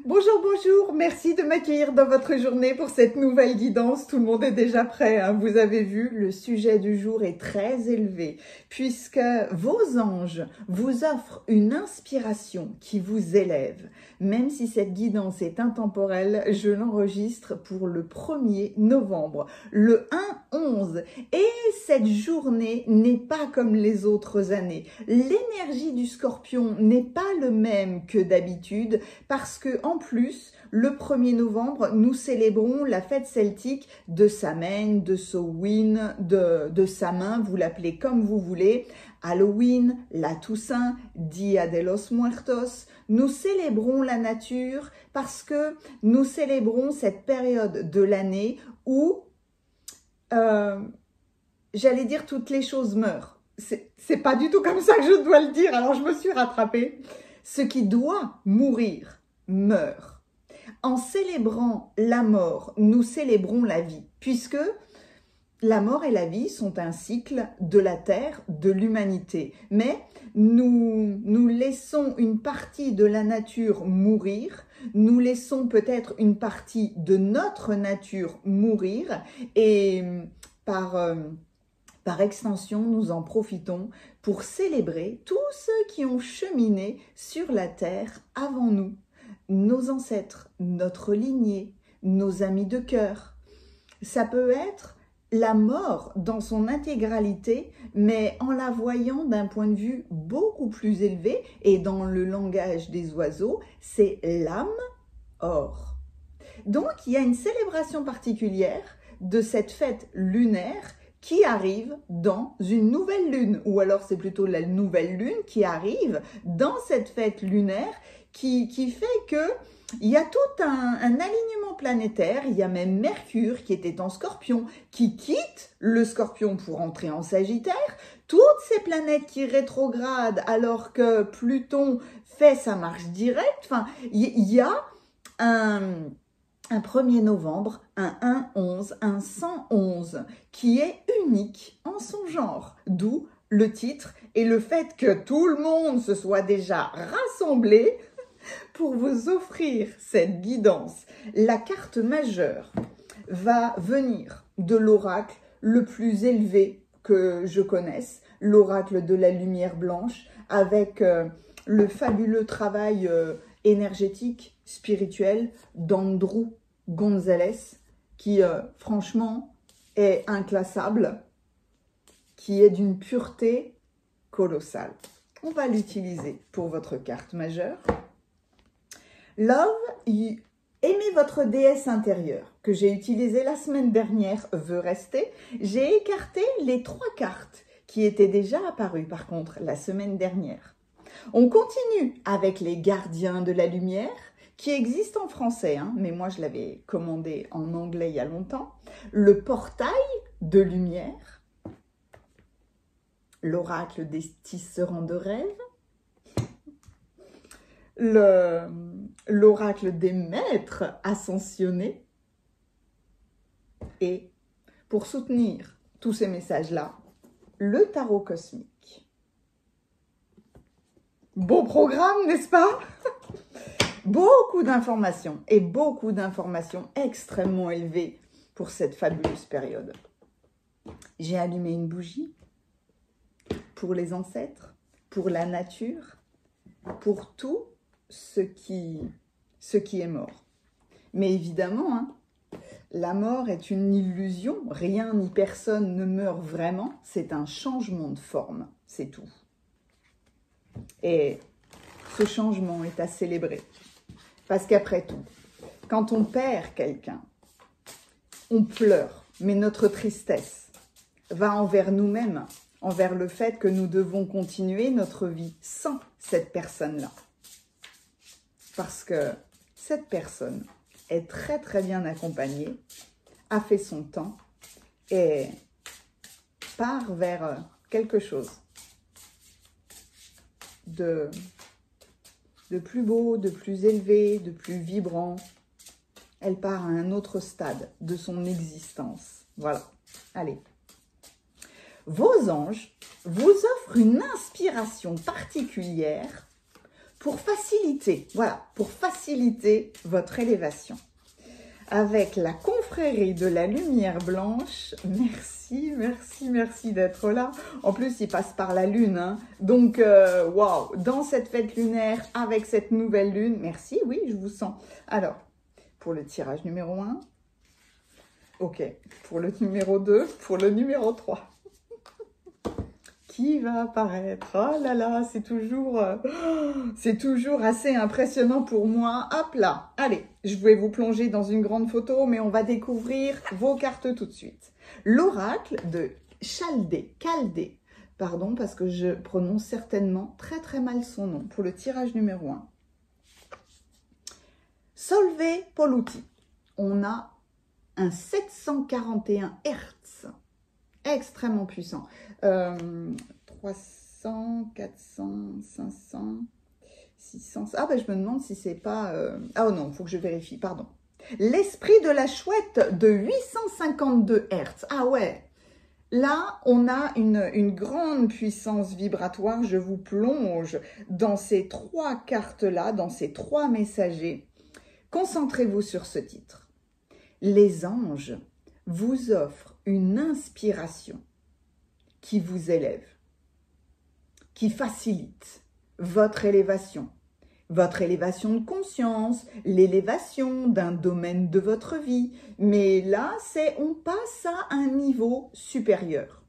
Bonjour, bonjour, merci de m'accueillir dans votre journée pour cette nouvelle guidance. Tout le monde est déjà prêt, hein. Vous avez vu, le sujet du jour est très élevé puisque vos anges vous offrent une inspiration qui vous élève. Même si cette guidance est intemporelle, je l'enregistre pour le 1er novembre, le 1-11. Et cette journée n'est pas comme les autres années. L'énergie du Scorpion n'est pas le même que d'habitude parce que en plus, le 1er novembre, nous célébrons la fête celtique de Samhain, de Samhain, de Samin, vous l'appelez comme vous voulez, Halloween, la Toussaint, Dia de los Muertos. Nous célébrons la nature parce que nous célébrons cette période de l'année où, j'allais dire, toutes les choses meurent. C'est pas du tout comme ça que je dois le dire, alors je me suis rattrapée. Ce qui doit mourir meurt. En célébrant la mort, nous célébrons la vie, puisque la mort et la vie sont un cycle de la Terre, de l'humanité. Mais nous laissons une partie de la nature mourir, nous laissons peut-être une partie de notre nature mourir, et par extension, nous en profitons pour célébrer tous ceux qui ont cheminé sur la terre avant nous, nos ancêtres, notre lignée, nos amis de cœur. Ça peut être la mort dans son intégralité, mais en la voyant d'un point de vue beaucoup plus élevé, et dans le langage des oiseaux, c'est l'âme or. Donc, il y a une célébration particulière de cette fête lunaire qui arrive dans une nouvelle lune, ou alors c'est plutôt la nouvelle lune qui arrive dans cette fête lunaire qui fait que il y a tout un alignement planétaire. Il y a même Mercure qui était en Scorpion, qui quitte le Scorpion pour entrer en Sagittaire. Toutes ces planètes qui rétrogradent alors que Pluton fait sa marche directe. Enfin, il y a un 1er novembre, un 1-11, un 111, qui est unique en son genre, d'où le titre et le fait que tout le monde se soit déjà rassemblé pour vous offrir cette guidance. La carte majeure va venir de l'oracle le plus élevé que je connaisse, l'oracle de la lumière blanche, avec le fabuleux travail énergétique, spirituel d'Andrew Gonzalez, qui franchement est inclassable, qui est d'une pureté colossale. On va l'utiliser pour votre carte majeure. Love, aimez votre déesse intérieure, que j'ai utilisée la semaine dernière, veut rester. J'ai écarté les 3 cartes qui étaient déjà apparues par contre la semaine dernière. On continue avec les gardiens de la lumière, qui existe en français, hein, mais moi je l'avais commandé en anglais il y a longtemps. Le portail de lumière, l'oracle des tisserands de rêve, l'oracle des maîtres ascensionnés, et pour soutenir tous ces messages-là, le tarot cosmique. Beau programme, n'est-ce pas? Beaucoup d'informations et beaucoup d'informations extrêmement élevées pour cette fabuleuse période. J'ai allumé une bougie pour les ancêtres, pour la nature, pour tout ce qui est mort. Mais évidemment, hein, la mort est une illusion. Rien ni personne ne meurt vraiment. C'est un changement de forme, c'est tout. Et ce changement est à célébrer. Parce qu'après tout, quand on perd quelqu'un, on pleure, mais notre tristesse va envers nous-mêmes, envers le fait que nous devons continuer notre vie sans cette personne-là. Parce que cette personne est très très bien accompagnée, a fait son temps et part vers quelque chose de plus beau, de plus élevé, de plus vibrant. Elle part à un autre stade de son existence. Voilà. Allez. Vos anges vous offrent une inspiration particulière pour faciliter, voilà, pour faciliter votre élévation. Avec la confrérie de la lumière blanche, merci, merci, merci d'être là. En plus, il passe par la lune, hein. Donc, waouh, dans cette fête lunaire, avec cette nouvelle lune, merci, oui, je vous sens. Alors, pour le tirage numéro 1, ok, pour le numéro 2, pour le numéro 3. Qui va apparaître? Oh là là, c'est toujours assez impressionnant pour moi. Hop là, allez, je vais vous plonger dans une grande photo, mais on va découvrir vos cartes tout de suite. L'oracle de Chaldée, pardon, parce que je prononce certainement très très mal son nom, pour le tirage numéro 1. Solve Poluti, on a un 741 Hz. Extrêmement puissant. 300, 400, 500, 600... Ah ben je me demande si c'est pas... Ah non, il faut que je vérifie, pardon. L'esprit de la chouette de 852 Hz. Ah ouais. Là, on a une grande puissance vibratoire. Je vous plonge dans ces 3 cartes-là, dans ces 3 messagers. Concentrez-vous sur ce titre. Les anges vous offrent une inspiration qui vous élève, qui facilite votre élévation de conscience, l'élévation d'un domaine de votre vie. Mais là, on passe à un niveau supérieur.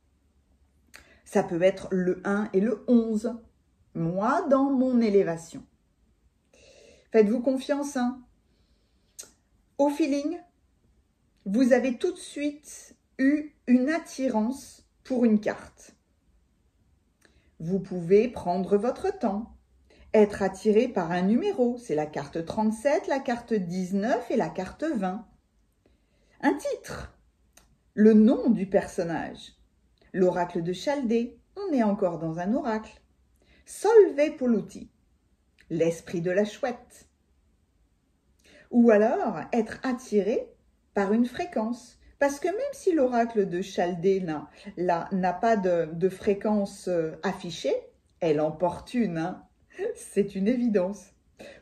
Ça peut être le 1 et le 11. Moi, dans mon élévation. Faites-vous confiance, hein. Au feeling, vous avez tout de suite eu une attirance pour une carte. Vous pouvez prendre votre temps, être attiré par un numéro, c'est la carte 37, la carte 19 et la carte 20. Un titre, le nom du personnage, l'oracle de Chaldée, on est encore dans un oracle. Solve Poluti, l'esprit de la chouette. Ou alors être attiré par une fréquence. Parce que même si l'oracle de Chaldée n'a pas de fréquence affichée, elle en porte une, hein. C'est une évidence.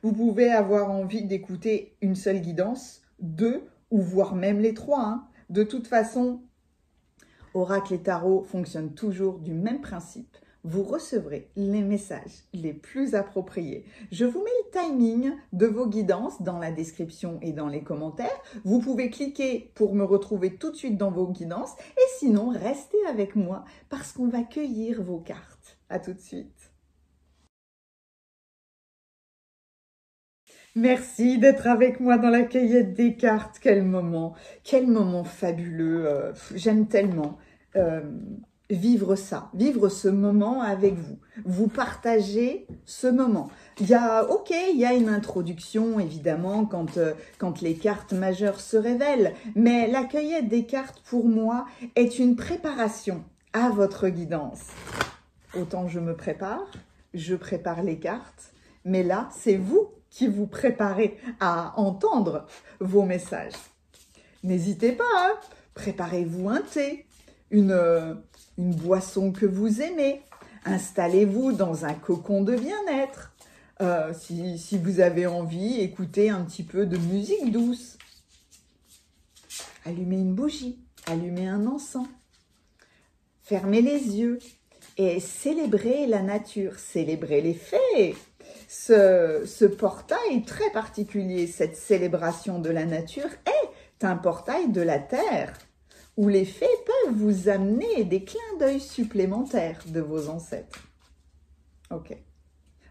Vous pouvez avoir envie d'écouter une seule guidance, 2 ou voire même les 3. Hein. De toute façon, oracle et tarot fonctionnent toujours du même principe. Vous recevrez les messages les plus appropriés. Je vous mets le timing de vos guidances dans la description et dans les commentaires. Vous pouvez cliquer pour me retrouver tout de suite dans vos guidances. Et sinon, restez avec moi parce qu'on va cueillir vos cartes. À tout de suite. Merci d'être avec moi dans la cueillette des cartes. Quel moment fabuleux. J'aime tellement. Vivre ça, vivre ce moment avec vous, vous partagez ce moment. Il y a une introduction évidemment quand les cartes majeures se révèlent, mais la cueillette des cartes pour moi est une préparation à votre guidance. Autant je me prépare, je prépare les cartes, mais là c'est vous qui vous préparez à entendre vos messages. N'hésitez pas, hein, préparez-vous un thé, une boisson que vous aimez. Installez-vous dans un cocon de bien-être. Si vous avez envie, écoutez un petit peu de musique douce. Allumez une bougie, allumez un encens. Fermez les yeux et célébrez la nature, célébrez les fées. Ce portail très particulier, cette célébration de la nature est un portail de la terre, où les fées peuvent vous amener des clins d'œil supplémentaires de vos ancêtres. Ok.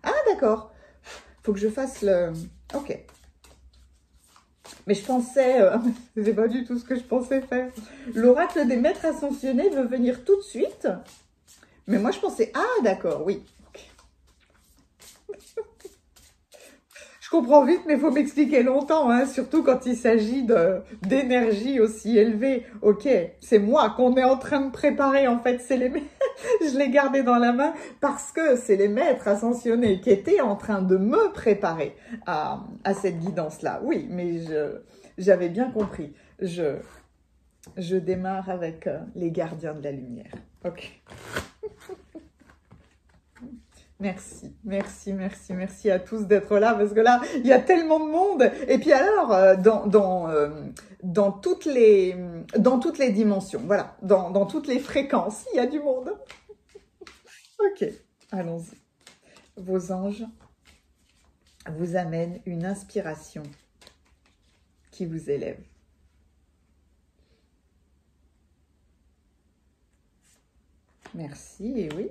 Ah, d'accord. Faut que je fasse le... Ok. Mais je pensais... c'est pas du tout ce que je pensais faire. L'oracle des maîtres ascensionnés veut venir tout de suite. Mais moi, je pensais... Ah, d'accord, oui. Je comprends vite, mais il faut m'expliquer longtemps, hein, surtout quand il s'agit d'énergie aussi élevée. Ok, c'est moi qu'on est en train de préparer, en fait, c'est les... je l'ai gardé dans la main parce que c'est les maîtres ascensionnés qui étaient en train de me préparer à cette guidance-là. Oui, mais j'avais bien compris. Je démarre avec les gardiens de la lumière. Ok. Merci, merci, merci, merci à tous d'être là, parce que là, il y a tellement de monde. Et puis alors, dans toutes les dimensions, voilà, dans toutes les fréquences, il y a du monde. Ok, allons-y. Vos anges vous amènent une inspiration qui vous élève. Merci, et oui.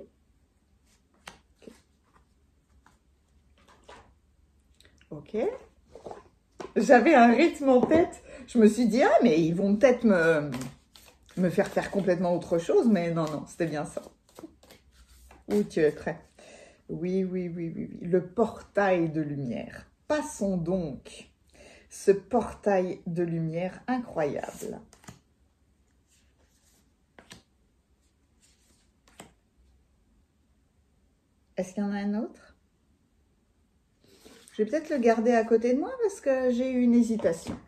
Ok. J'avais un rythme en tête. Je me suis dit, ah, mais ils vont peut-être me faire complètement autre chose. Mais non, non, c'était bien ça. Où tu es prêt? Oui, oui, oui, oui, oui. Le portail de lumière. Passons donc ce portail de lumière incroyable. Est-ce qu'il y en a un autre? Je vais peut-être le garder à côté de moi parce que j'ai eu une hésitation.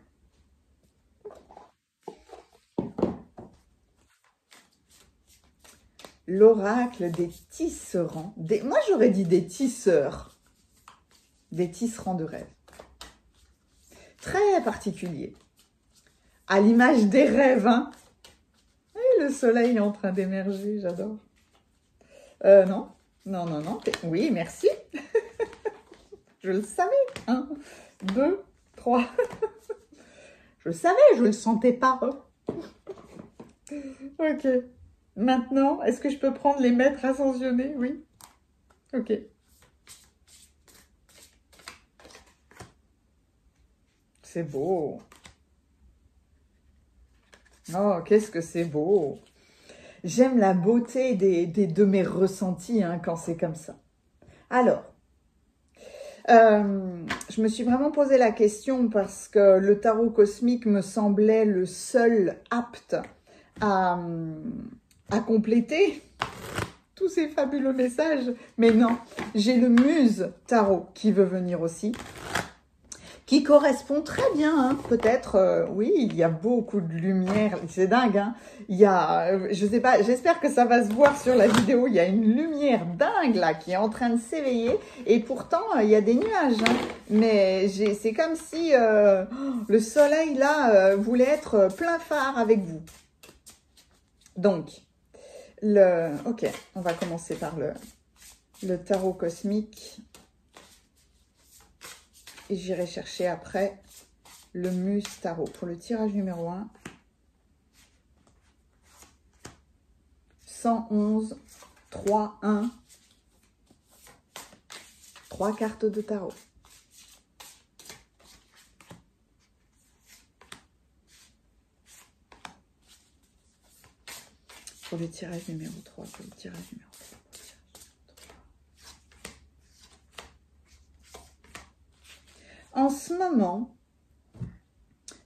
L'oracle des tisserands. Moi, j'aurais dit des tisseurs. Des tisserands de rêve. Très particulier. À l'image des rêves, hein. Et le soleil est en train d'émerger, j'adore. Non, non, non, non. Oui, merci. Je le savais. 1, 2, 3. Je le savais, je ne le sentais pas. Ok. Maintenant, est-ce que je peux prendre les maîtres ascensionnés? Oui. Ok. C'est beau. Oh, qu'est-ce que c'est beau. J'aime la beauté de mes ressentis hein, quand c'est comme ça. Alors, je me suis vraiment posé la question parce que le tarot cosmique me semblait le seul apte à compléter tous ces fabuleux messages. Mais non, j'ai le Muse Tarot qui veut venir aussi, qui correspond très bien, hein, peut-être, oui, il y a beaucoup de lumière, c'est dingue, hein, il y a, je sais pas, j'espère que ça va se voir sur la vidéo, il y a une lumière dingue là qui est en train de s'éveiller, et pourtant il y a des nuages, hein, mais c'est comme si le soleil là voulait être plein phare avec vous. Donc, ok, on va commencer par le tarot cosmique. Et j'irai chercher après le Muse Tarot. Pour le tirage numéro 1, 111, 3, 1, 3 cartes de tarot. Pour le tirage numéro 3, pour le tirage numéro 3. En ce moment,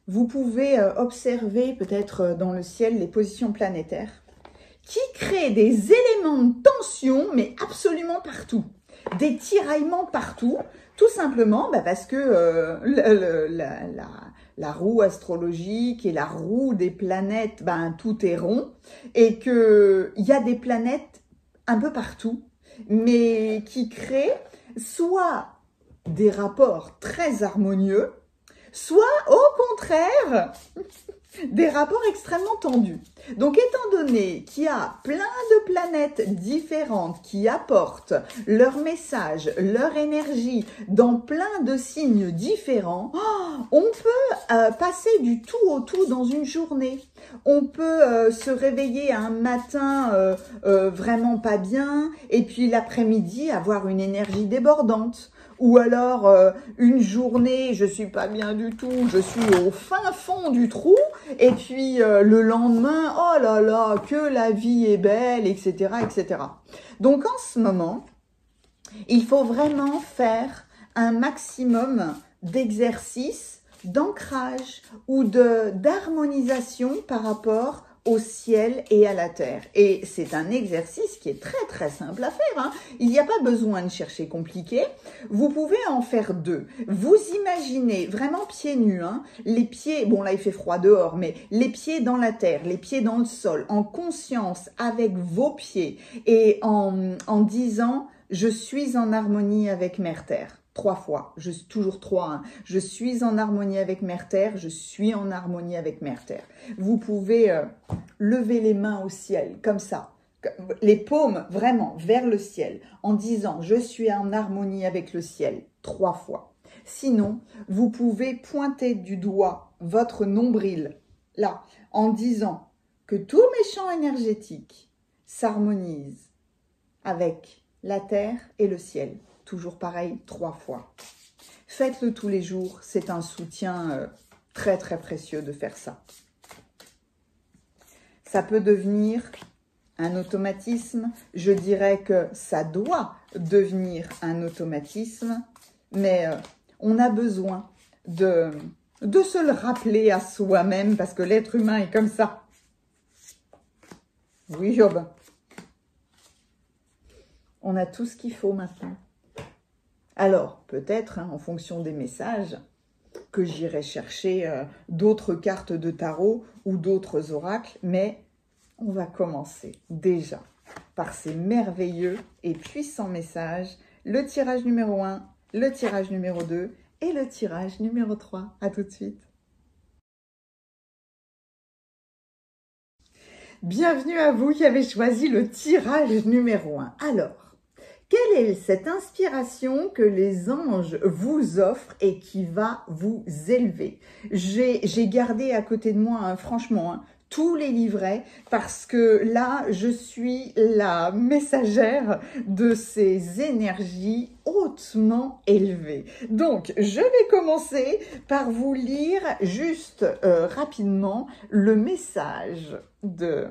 vous pouvez observer peut-être dans le ciel les positions planétaires qui créent des éléments de tension, mais absolument partout. Des tiraillements partout, tout simplement parce que la roue astrologique et la roue des planètes, tout est rond et qu'il y a des planètes un peu partout, mais qui créent soit des rapports très harmonieux, soit au contraire, des rapports extrêmement tendus. Donc étant donné qu'il y a plein de planètes différentes qui apportent leur message, leur énergie dans plein de signes différents, on peut passer du tout au tout dans une journée. On peut se réveiller un matin vraiment pas bien et puis l'après-midi avoir une énergie débordante. Ou alors, une journée, je suis pas bien du tout, je suis au fin fond du trou, et puis le lendemain, oh là là, que la vie est belle, etc., etc. Donc en ce moment, il faut vraiment faire un maximum d'exercices, d'ancrage ou d'harmonisation par rapport au ciel et à la terre. Et c'est un exercice qui est très très simple à faire, hein. Il n'y a pas besoin de chercher compliqué. Vous pouvez en faire 2. Vous imaginez vraiment pieds nus, hein, les pieds, bon là il fait froid dehors, mais les pieds dans la terre, les pieds dans le sol, en conscience avec vos pieds et en disant je suis en harmonie avec Mère Terre. 3 fois, toujours 3, hein. Je suis en harmonie avec Mère Terre, je suis en harmonie avec Mère Terre. Vous pouvez lever les mains au ciel, comme ça, les paumes vraiment vers le ciel, en disant « je suis en harmonie avec le ciel » 3 fois. Sinon, vous pouvez pointer du doigt votre nombril, là, en disant que tous mes champs énergétiques s'harmonisent avec la terre et le ciel. Toujours pareil, 3 fois. Faites-le tous les jours, c'est un soutien très très précieux de faire ça. Ça peut devenir un automatisme, je dirais que ça doit devenir un automatisme, mais on a besoin de se le rappeler à soi-même parce que l'être humain est comme ça. Oui, Job. On a tout ce qu'il faut maintenant. Alors, peut-être, hein, en fonction des messages, que j'irai chercher d'autres cartes de tarot ou d'autres oracles, mais on va commencer déjà par ces merveilleux et puissants messages, le tirage numéro 1, le tirage numéro 2 et le tirage numéro 3. À tout de suite. Bienvenue à vous qui avez choisi le tirage numéro 1. Alors, quelle est cette inspiration que les anges vous offrent et qui va vous élever? J'ai gardé à côté de moi, hein, franchement, hein, tous les livrets parce que là, je suis la messagère de ces énergies hautement élevées. Donc, je vais commencer par vous lire juste rapidement le message de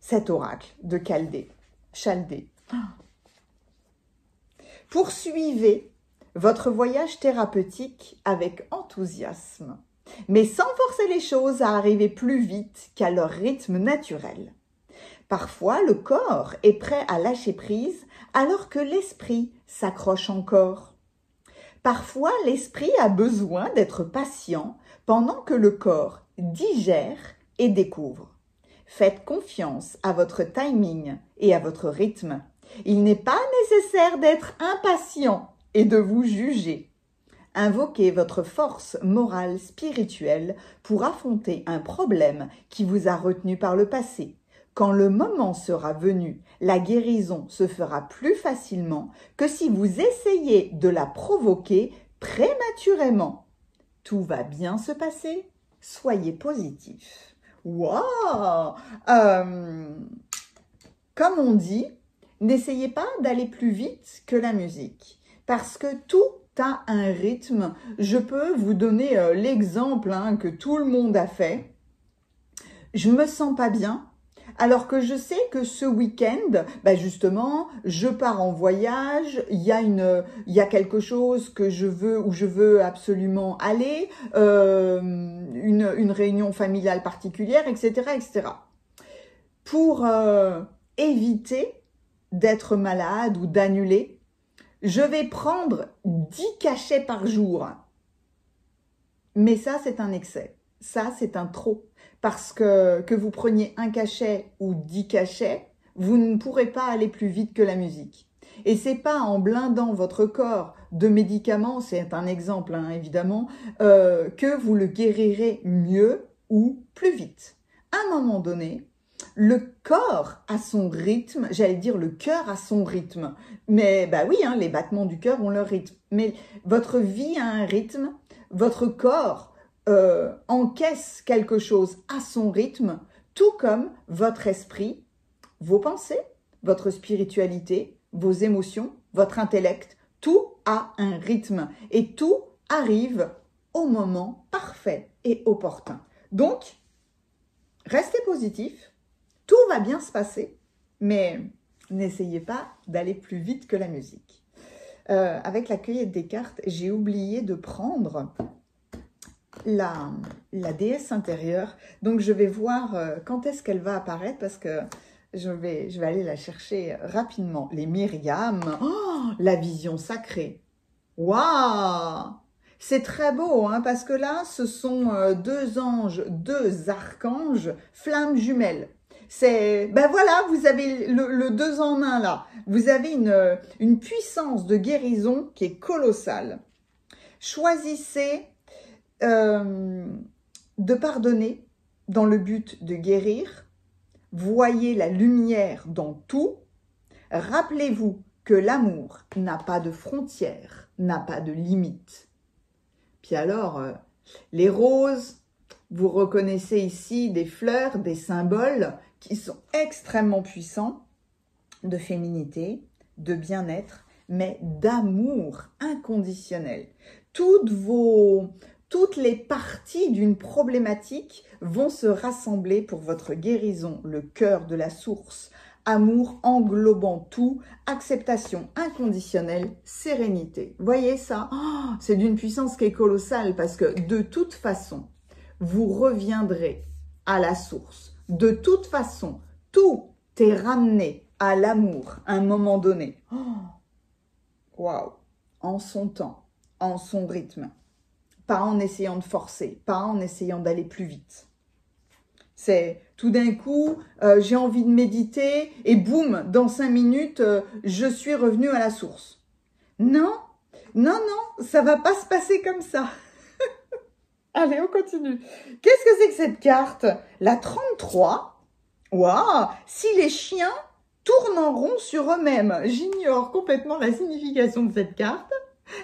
cet oracle de Chaldée. Poursuivez votre voyage thérapeutique avec enthousiasme, mais sans forcer les choses à arriver plus vite qu'à leur rythme naturel. Parfois, le corps est prêt à lâcher prise alors que l'esprit s'accroche encore. Parfois, l'esprit a besoin d'être patient pendant que le corps digère et découvre. Faites confiance à votre timing et à votre rythme. Il n'est pas nécessaire d'être impatient et de vous juger. Invoquez votre force morale spirituelle pour affronter un problème qui vous a retenu par le passé. Quand le moment sera venu, la guérison se fera plus facilement que si vous essayez de la provoquer prématurément. Tout va bien se passer, soyez positif. Waouh! Comme on dit, n'essayez pas d'aller plus vite que la musique, parce que tout a un rythme. Je peux vous donner l'exemple que tout le monde a fait. Je me sens pas bien, alors que je sais que ce week-end, justement, je pars en voyage, il y a quelque chose que je veux, où je veux absolument aller, une réunion familiale particulière, etc., etc. Pour éviter d'être malade ou d'annuler, je vais prendre 10 cachets par jour. Mais ça, c'est un excès. Ça, c'est un trop. Parce que vous preniez un cachet ou 10 cachets, vous ne pourrez pas aller plus vite que la musique. Et c'est pas en blindant votre corps de médicaments, c'est un exemple évidemment, que vous le guérirez mieux ou plus vite. À un moment donné, le corps a son rythme, j'allais dire le cœur a son rythme. Mais oui, les battements du cœur ont leur rythme. Mais votre vie a un rythme, votre corps encaisse quelque chose à son rythme, tout comme votre esprit, vos pensées, votre spiritualité, vos émotions, votre intellect, tout a un rythme et tout arrive au moment parfait et opportun. Donc, restez positif, tout va bien se passer, mais n'essayez pas d'aller plus vite que la musique. Avec la cueillette des cartes, j'ai oublié de prendre la déesse intérieure. Donc, je vais voir quand est-ce qu'elle va apparaître parce que je vais aller la chercher rapidement. Les Myriam, la vision sacrée. Waouh! C'est très beau, parce que là, ce sont 2 anges, 2 archanges, flammes jumelles. C'est, ben voilà, vous avez le 2 en 1 là. Vous avez une puissance de guérison qui est colossale. Choisissez de pardonner dans le but de guérir. Voyez la lumière dans tout. Rappelez-vous que l'amour n'a pas de frontières, n'a pas de limites. Puis alors, les roses, vous reconnaissez ici des fleurs, des symboles qui sont extrêmement puissants de féminité, de bien-être, mais d'amour inconditionnel. Toutes les parties d'une problématique vont se rassembler pour votre guérison, le cœur de la source. Amour englobant tout, acceptation inconditionnelle, sérénité. Voyez ça? Oh, c'est d'une puissance qui est colossale parce que de toute façon, vous reviendrez à la source. De toute façon, tout est ramené à l'amour à un moment donné. Waouh! En son temps, en son rythme. Pas en essayant de forcer, pas en essayant d'aller plus vite. C'est tout d'un coup, j'ai envie de méditer et boum, dans 5 minutes, je suis revenue à la source. Non, non, non, ça va pas se passer comme ça. Allez, on continue. Qu'est-ce que c'est que cette carte? La 33. Waouh! Si les chiens tournent en rond sur eux-mêmes. J'ignore complètement la signification de cette carte.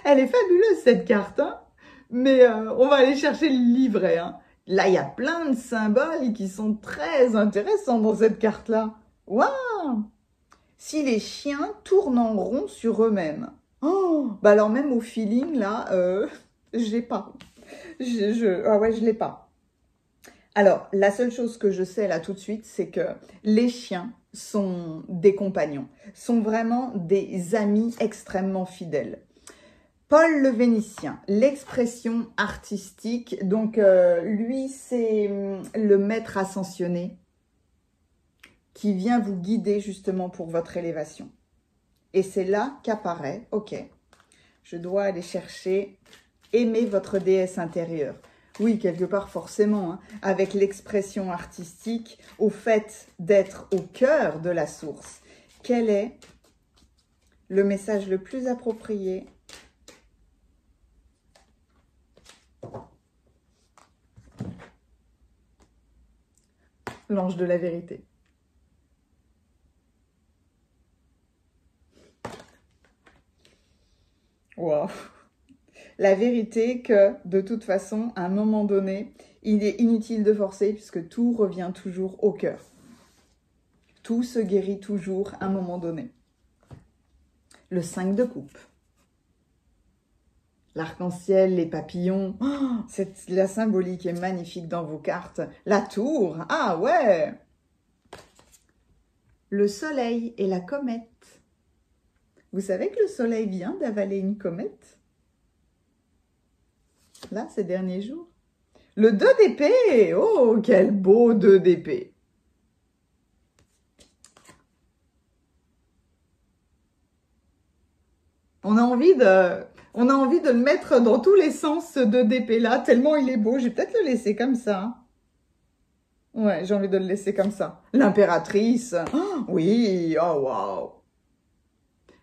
Elle est fabuleuse, cette carte, hein? Mais on va aller chercher le livret, hein. Là, il y a plein de symboles qui sont très intéressants dans cette carte-là. Waouh! Si les chiens tournent en rond sur eux-mêmes. Oh, bah alors même au feeling, là, je l'ai pas. Ah ouais, je l'ai pas. Alors, la seule chose que je sais là tout de suite, c'est que les chiens sont des compagnons, sont vraiment des amis extrêmement fidèles. Paul le Vénitien, l'expression artistique, donc lui c'est le maître ascensionné qui vient vous guider justement pour votre élévation. Et c'est là qu'apparaît, ok, je dois aller chercher aimer votre déesse intérieure. Oui, quelque part forcément, hein, avec l'expression artistique, au fait d'être au cœur de la source. Quel est le message le plus approprié ? L'ange de la vérité. Wow. La vérité que, de toute façon, à un moment donné, il est inutile de forcer puisque tout revient toujours au cœur. Tout se guérit toujours à un moment donné. Le 5 de coupe. L'arc-en-ciel, les papillons, oh, la symbolique est magnifique dans vos cartes. La tour, ah ouais! Le soleil et la comète. Vous savez que le soleil vient d'avaler une comète? Là, ces derniers jours. Le 2 d'épée, oh, quel beau 2 d'épée. On a envie de le mettre dans tous les sens, ce 2 d'épée là, tellement il est beau. Je vais peut-être le laisser comme ça. Ouais, j'ai envie de le laisser comme ça. L'impératrice. Oh, oui, oh waouh.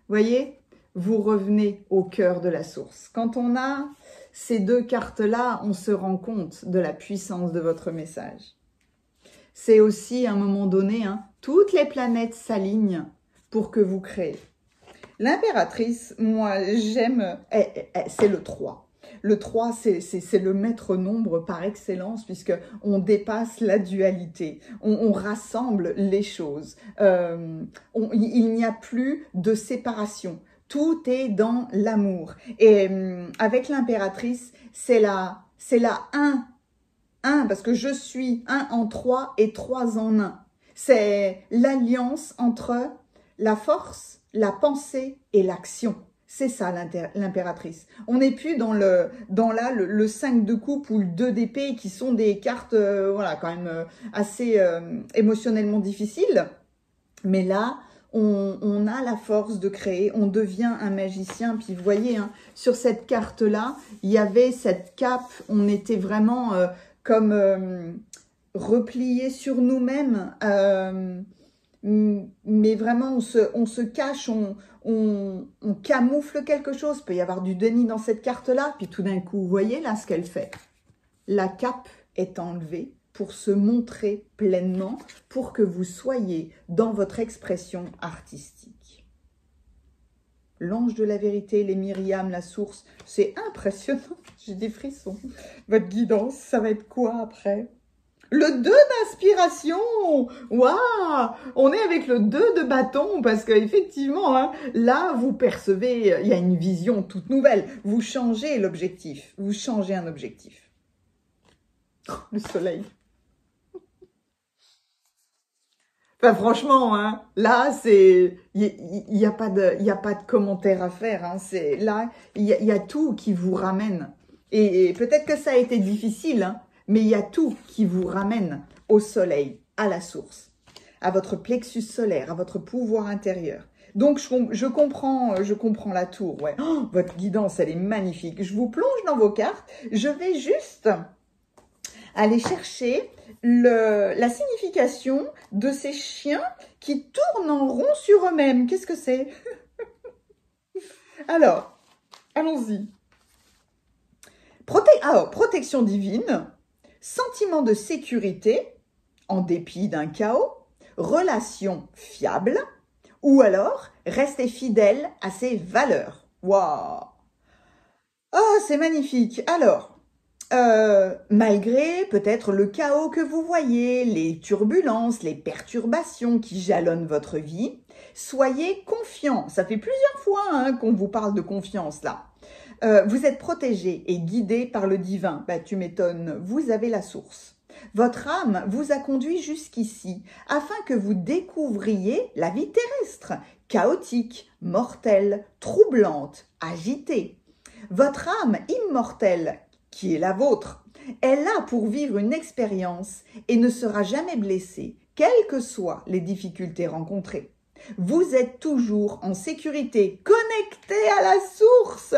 Voyez, vous revenez au cœur de la source. Quand on a ces deux cartes-là, on se rend compte de la puissance de votre message. C'est aussi, à un moment donné, hein, toutes les planètes s'alignent pour que vous créez. L'impératrice, moi, j'aime, c'est le 3. Le 3, c'est le maître nombre par excellence puisqu'on dépasse la dualité, on rassemble les choses, il n'y a plus de séparation, tout est dans l'amour. Et avec l'impératrice, c'est la 1, parce que je suis 1 en 3 et 3 en 1. C'est l'alliance entre la force, la pensée et l'action. C'est ça l'impératrice. On n'est plus dans le 5 de coupe ou le 2 d'épée qui sont des cartes voilà, quand même assez émotionnellement difficiles. Mais là, on a la force de créer, on devient un magicien. Puis vous voyez, hein, sur cette carte-là, il y avait cette cape, on était vraiment comme repliés sur nous-mêmes, mais vraiment on se cache, on camoufle quelque chose. Il peut y avoir du déni dans cette carte-là, puis tout d'un coup, vous voyez là ce qu'elle fait. La cape est enlevée pour se montrer pleinement, pour que vous soyez dans votre expression artistique. L'ange de la vérité, les Myriam, la source, c'est impressionnant. J'ai des frissons. Votre guidance, ça va être quoi après? Le 2 d'inspiration. Waouh! On est avec le 2 de bâton parce qu'effectivement, hein, là, vous percevez, il y a une vision toute nouvelle. Vous changez l'objectif. Vous changez un objectif. Oh, le soleil. Enfin, franchement, hein, là, c'est, il y a pas de commentaire à faire. Hein, c'est là, il y a tout qui vous ramène. Et peut-être que ça a été difficile, hein, mais il y a tout qui vous ramène au soleil, à la source, à votre plexus solaire, à votre pouvoir intérieur. Donc, je comprends la tour. Ouais. Oh, votre guidance, elle est magnifique. Je vous plonge dans vos cartes. Je vais juste aller chercher la signification de ces chiens qui tournent en rond sur eux-mêmes. Qu'est-ce que c'est? Alors, allons-y. Protection divine, sentiment de sécurité, en dépit d'un chaos, relation fiable, ou alors rester fidèle à ses valeurs. Waouh! Oh, c'est magnifique. Alors, malgré peut-être le chaos que vous voyez, les turbulences, les perturbations qui jalonnent votre vie, soyez confiants. Ça fait plusieurs fois hein, qu'on vous parle de confiance là. Vous êtes protégé et guidé par le divin. Bah, tu m'étonnes, vous avez la source. Votre âme vous a conduit jusqu'ici afin que vous découvriez la vie terrestre, chaotique, mortelle, troublante, agitée. Votre âme immortelle, qui est la vôtre, est là pour vivre une expérience et ne sera jamais blessée, quelles que soient les difficultés rencontrées. Vous êtes toujours en sécurité, connecté à la source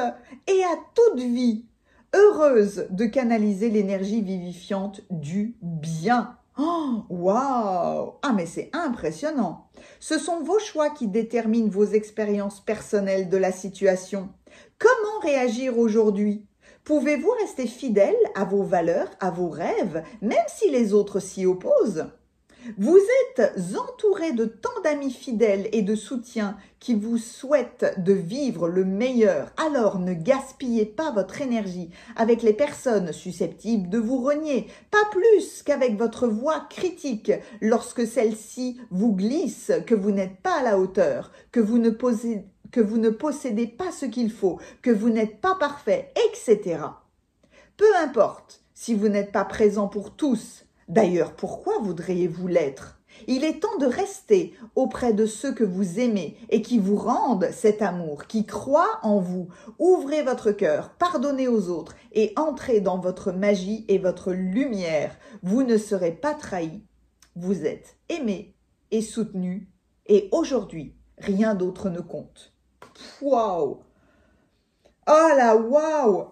et à toute vie, heureuse de canaliser l'énergie vivifiante du bien. Oh, waouh! Ah, mais c'est impressionnant. Ce sont vos choix qui déterminent vos expériences personnelles de la situation. Comment réagir aujourd'hui? Pouvez-vous rester fidèle à vos valeurs, à vos rêves, même si les autres s'y opposent? Vous êtes entouré de tant d'amis fidèles et de soutiens qui vous souhaitent de vivre le meilleur. Alors ne gaspillez pas votre énergie avec les personnes susceptibles de vous renier, pas plus qu'avec votre voix critique lorsque celle-ci vous glisse que vous n'êtes pas à la hauteur, que vous ne possédez pas ce qu'il faut, que vous n'êtes pas parfait, etc. Peu importe si vous n'êtes pas présent pour tous. D'ailleurs, pourquoi voudriez-vous l'être? Il est temps de rester auprès de ceux que vous aimez et qui vous rendent cet amour, qui croient en vous. Ouvrez votre cœur, pardonnez aux autres et entrez dans votre magie et votre lumière. Vous ne serez pas trahis. Vous êtes aimé et soutenu et aujourd'hui, rien d'autre ne compte. Waouh! Oh là, waouh!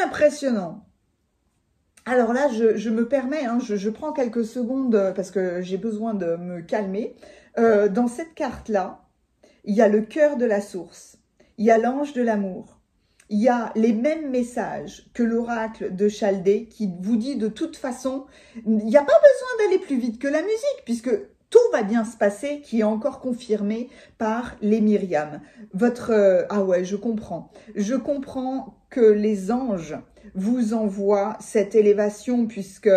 Impressionnant. Alors là, je me permets, hein, je prends quelques secondes parce que j'ai besoin de me calmer. Dans cette carte-là, il y a le cœur de la source, il y a l'ange de l'amour, il y a les mêmes messages que l'oracle de Chaldée qui vous dit de toute façon, il n'y a pas besoin d'aller plus vite que la musique puisque tout va bien se passer, qui est encore confirmé par les Myriam. Ah ouais, je comprends. Je comprends que les anges vous envoient cette élévation puisque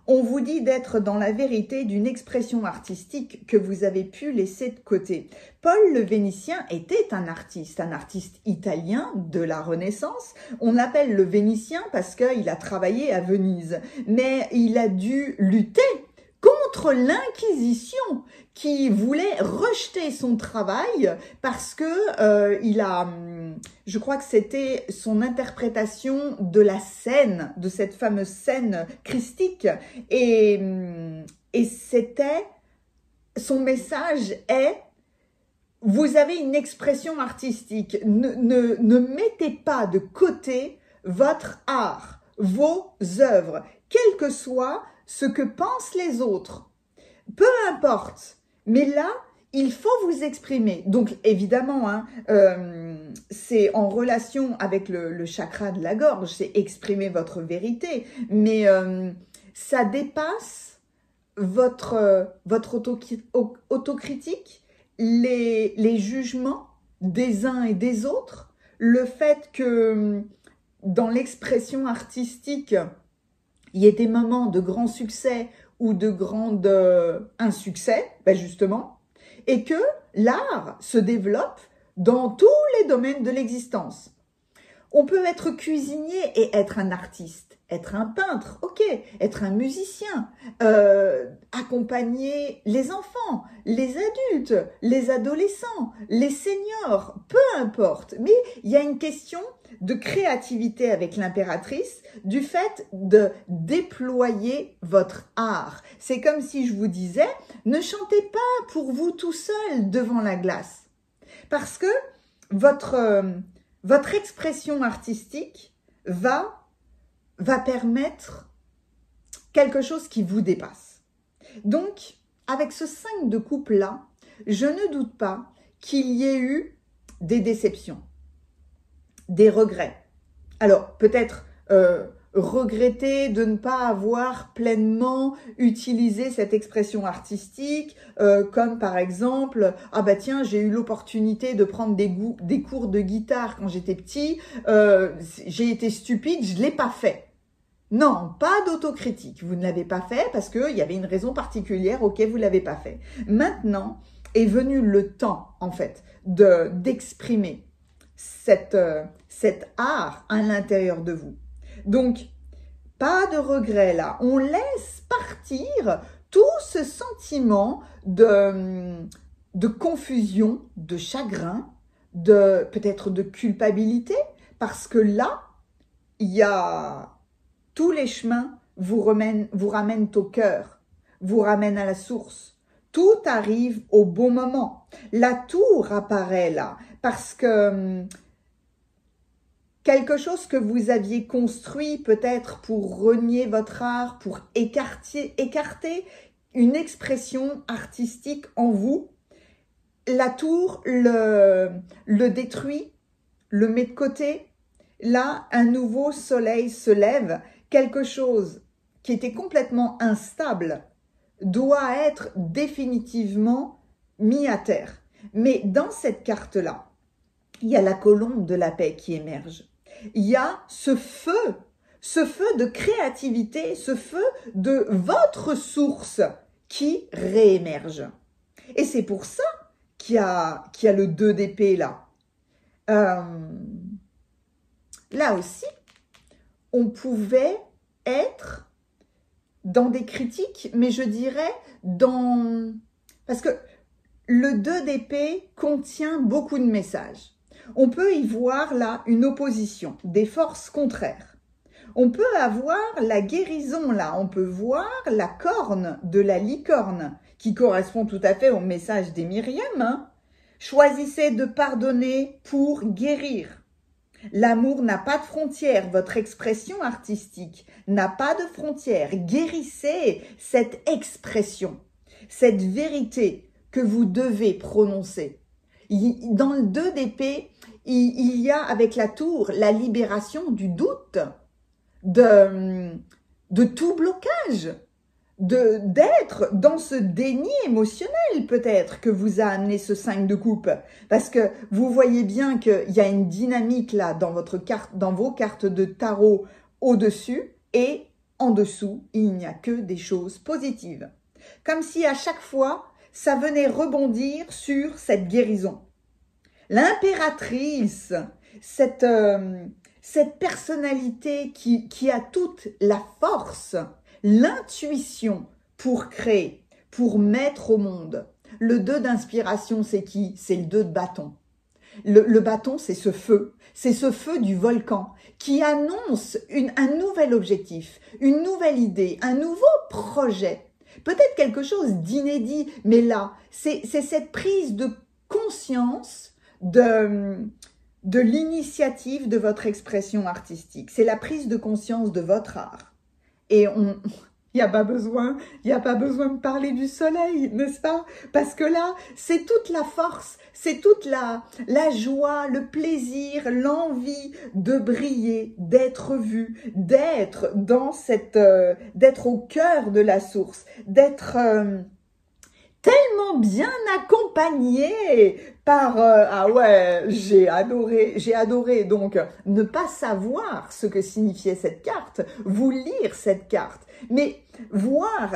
on vous dit d'être dans la vérité d'une expression artistique que vous avez pu laisser de côté. Paul le Vénitien était un artiste italien de la Renaissance. On l'appelle le Vénitien parce qu'il a travaillé à Venise, mais il a dû lutter contre l'Inquisition qui voulait rejeter son travail parce que je crois que c'était son interprétation de la scène, de cette fameuse scène christique et c'était, son message est: vous avez une expression artistique, ne mettez pas de côté votre art, vos œuvres, quel que soit ce que pensent les autres. Peu importe, mais là, il faut vous exprimer. Donc, évidemment, hein, c'est en relation avec le chakra de la gorge, c'est exprimer votre vérité, mais ça dépasse votre autocritique, les jugements des uns et des autres, le fait que dans l'expression artistique, il y ait des moments de grand succès ou de grand insuccès, ben justement, et que l'art se développe dans tous les domaines de l'existence. On peut être cuisinier et être un artiste, être un peintre, ok, être un musicien, accompagner les enfants, les adultes, les adolescents, les seniors, peu importe. Mais il y a une question de créativité avec l'impératrice, du fait de déployer votre art. C'est comme si je vous disais, ne chantez pas pour vous tout seul devant la glace. Parce que votre expression artistique va permettre quelque chose qui vous dépasse. Donc, avec ce 5 de coupe-là, je ne doute pas qu'il y ait eu des déceptions, des regrets. Alors, peut-être regretter de ne pas avoir pleinement utilisé cette expression artistique, comme par exemple, ah bah tiens, j'ai eu l'opportunité de prendre des cours de guitare quand j'étais petit, j'ai été stupide, je ne l'ai pas fait. Non, pas d'autocritique, vous ne l'avez pas fait parce qu'il y avait une raison particulière, ok, vous ne l'avez pas fait. Maintenant est venu le temps, en fait, d'exprimer cet art à l'intérieur de vous. Donc, pas de regret là. On laisse partir tout ce sentiment de confusion, de chagrin, peut-être de culpabilité, parce que là, il y a tous les chemins vous ramènent au cœur, vous ramènent à la source. Tout arrive au bon moment. La tour apparaît là, parce que quelque chose que vous aviez construit peut-être pour renier votre art, pour écarter une expression artistique en vous, la tour le détruit, le met de côté. Là, un nouveau soleil se lève, quelque chose qui était complètement instable doit être définitivement mis à terre. Mais dans cette carte-là, il y a la colombe de la paix qui émerge. Il y a ce feu de créativité, ce feu de votre source qui réémerge. Et c'est pour ça qu'il y a le 2 d'épée là. Là aussi, on pouvait être dans des critiques, mais je dirais parce que le 2 d'épée contient beaucoup de messages. On peut y voir là une opposition, des forces contraires. On peut avoir la guérison là, on peut voir la corne de la licorne qui correspond tout à fait au message des Myriam. Hein. Choisissez de pardonner pour guérir. L'amour n'a pas de frontières, votre expression artistique n'a pas de frontières. Guérissez cette expression, cette vérité que vous devez prononcer. Dans le 2 d'épée, il y a avec la tour la libération du doute, de tout blocage, d'être dans ce déni émotionnel peut-être que vous a amené ce 5 de coupe. Parce que vous voyez bien qu'il y a une dynamique là dans vos cartes de tarot au-dessus et en dessous, il n'y a que des choses positives. Comme si à chaque fois, ça venait rebondir sur cette guérison. L'impératrice, cette personnalité qui a toute la force, l'intuition pour créer, pour mettre au monde. Le 2 d'inspiration, c'est qui? C'est le 2 de bâton. Le bâton, c'est ce feu du volcan qui annonce un nouvel objectif, une nouvelle idée, un nouveau projet. Peut-être quelque chose d'inédit, mais là, c'est cette prise de conscience de de l'initiative de votre expression artistique. C'est la prise de conscience de votre art. Et il n'y a pas besoin de parler du soleil, n'est-ce pas? Parce que là, c'est toute la force, c'est toute la joie, le plaisir, l'envie de briller, d'être vu, d'être dans d'être au cœur de la source, d'être tellement bien accompagné par ah ouais, j'ai adoré donc ne pas savoir ce que signifiait cette carte, vous lire cette carte, mais voir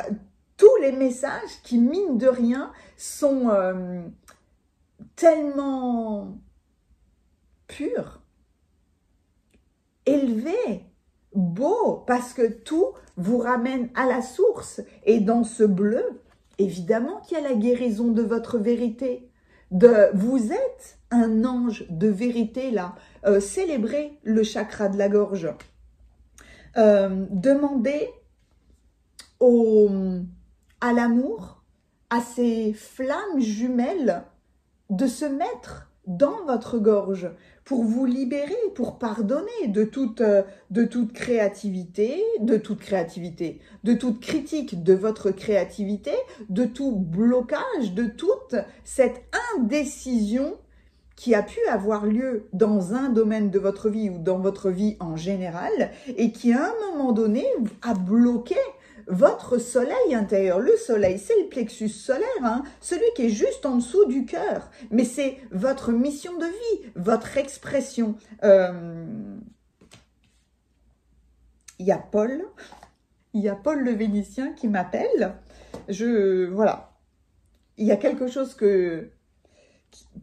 tous les messages qui mine de rien sont tellement purs, élevés, beaux, parce que tout vous ramène à la source. Et dans ce bleu, évidemment qu'il y a la guérison de votre vérité. Vous êtes un ange de vérité là. Célébrez le chakra de la gorge. Demandez à l'amour, à ces flammes jumelles de se mettre dans votre gorge pour vous libérer, pour pardonner de toute créativité, de toute critique de votre créativité, de tout blocage, de toute cette indécision qui a pu avoir lieu dans un domaine de votre vie ou dans votre vie en général et qui à un moment donné a bloqué votre soleil intérieur. Le soleil, c'est le plexus solaire, hein, celui qui est juste en dessous du cœur. Mais c'est votre mission de vie, votre expression. Il y a Paul le Vénitien qui m'appelle. Voilà. Il y a quelque chose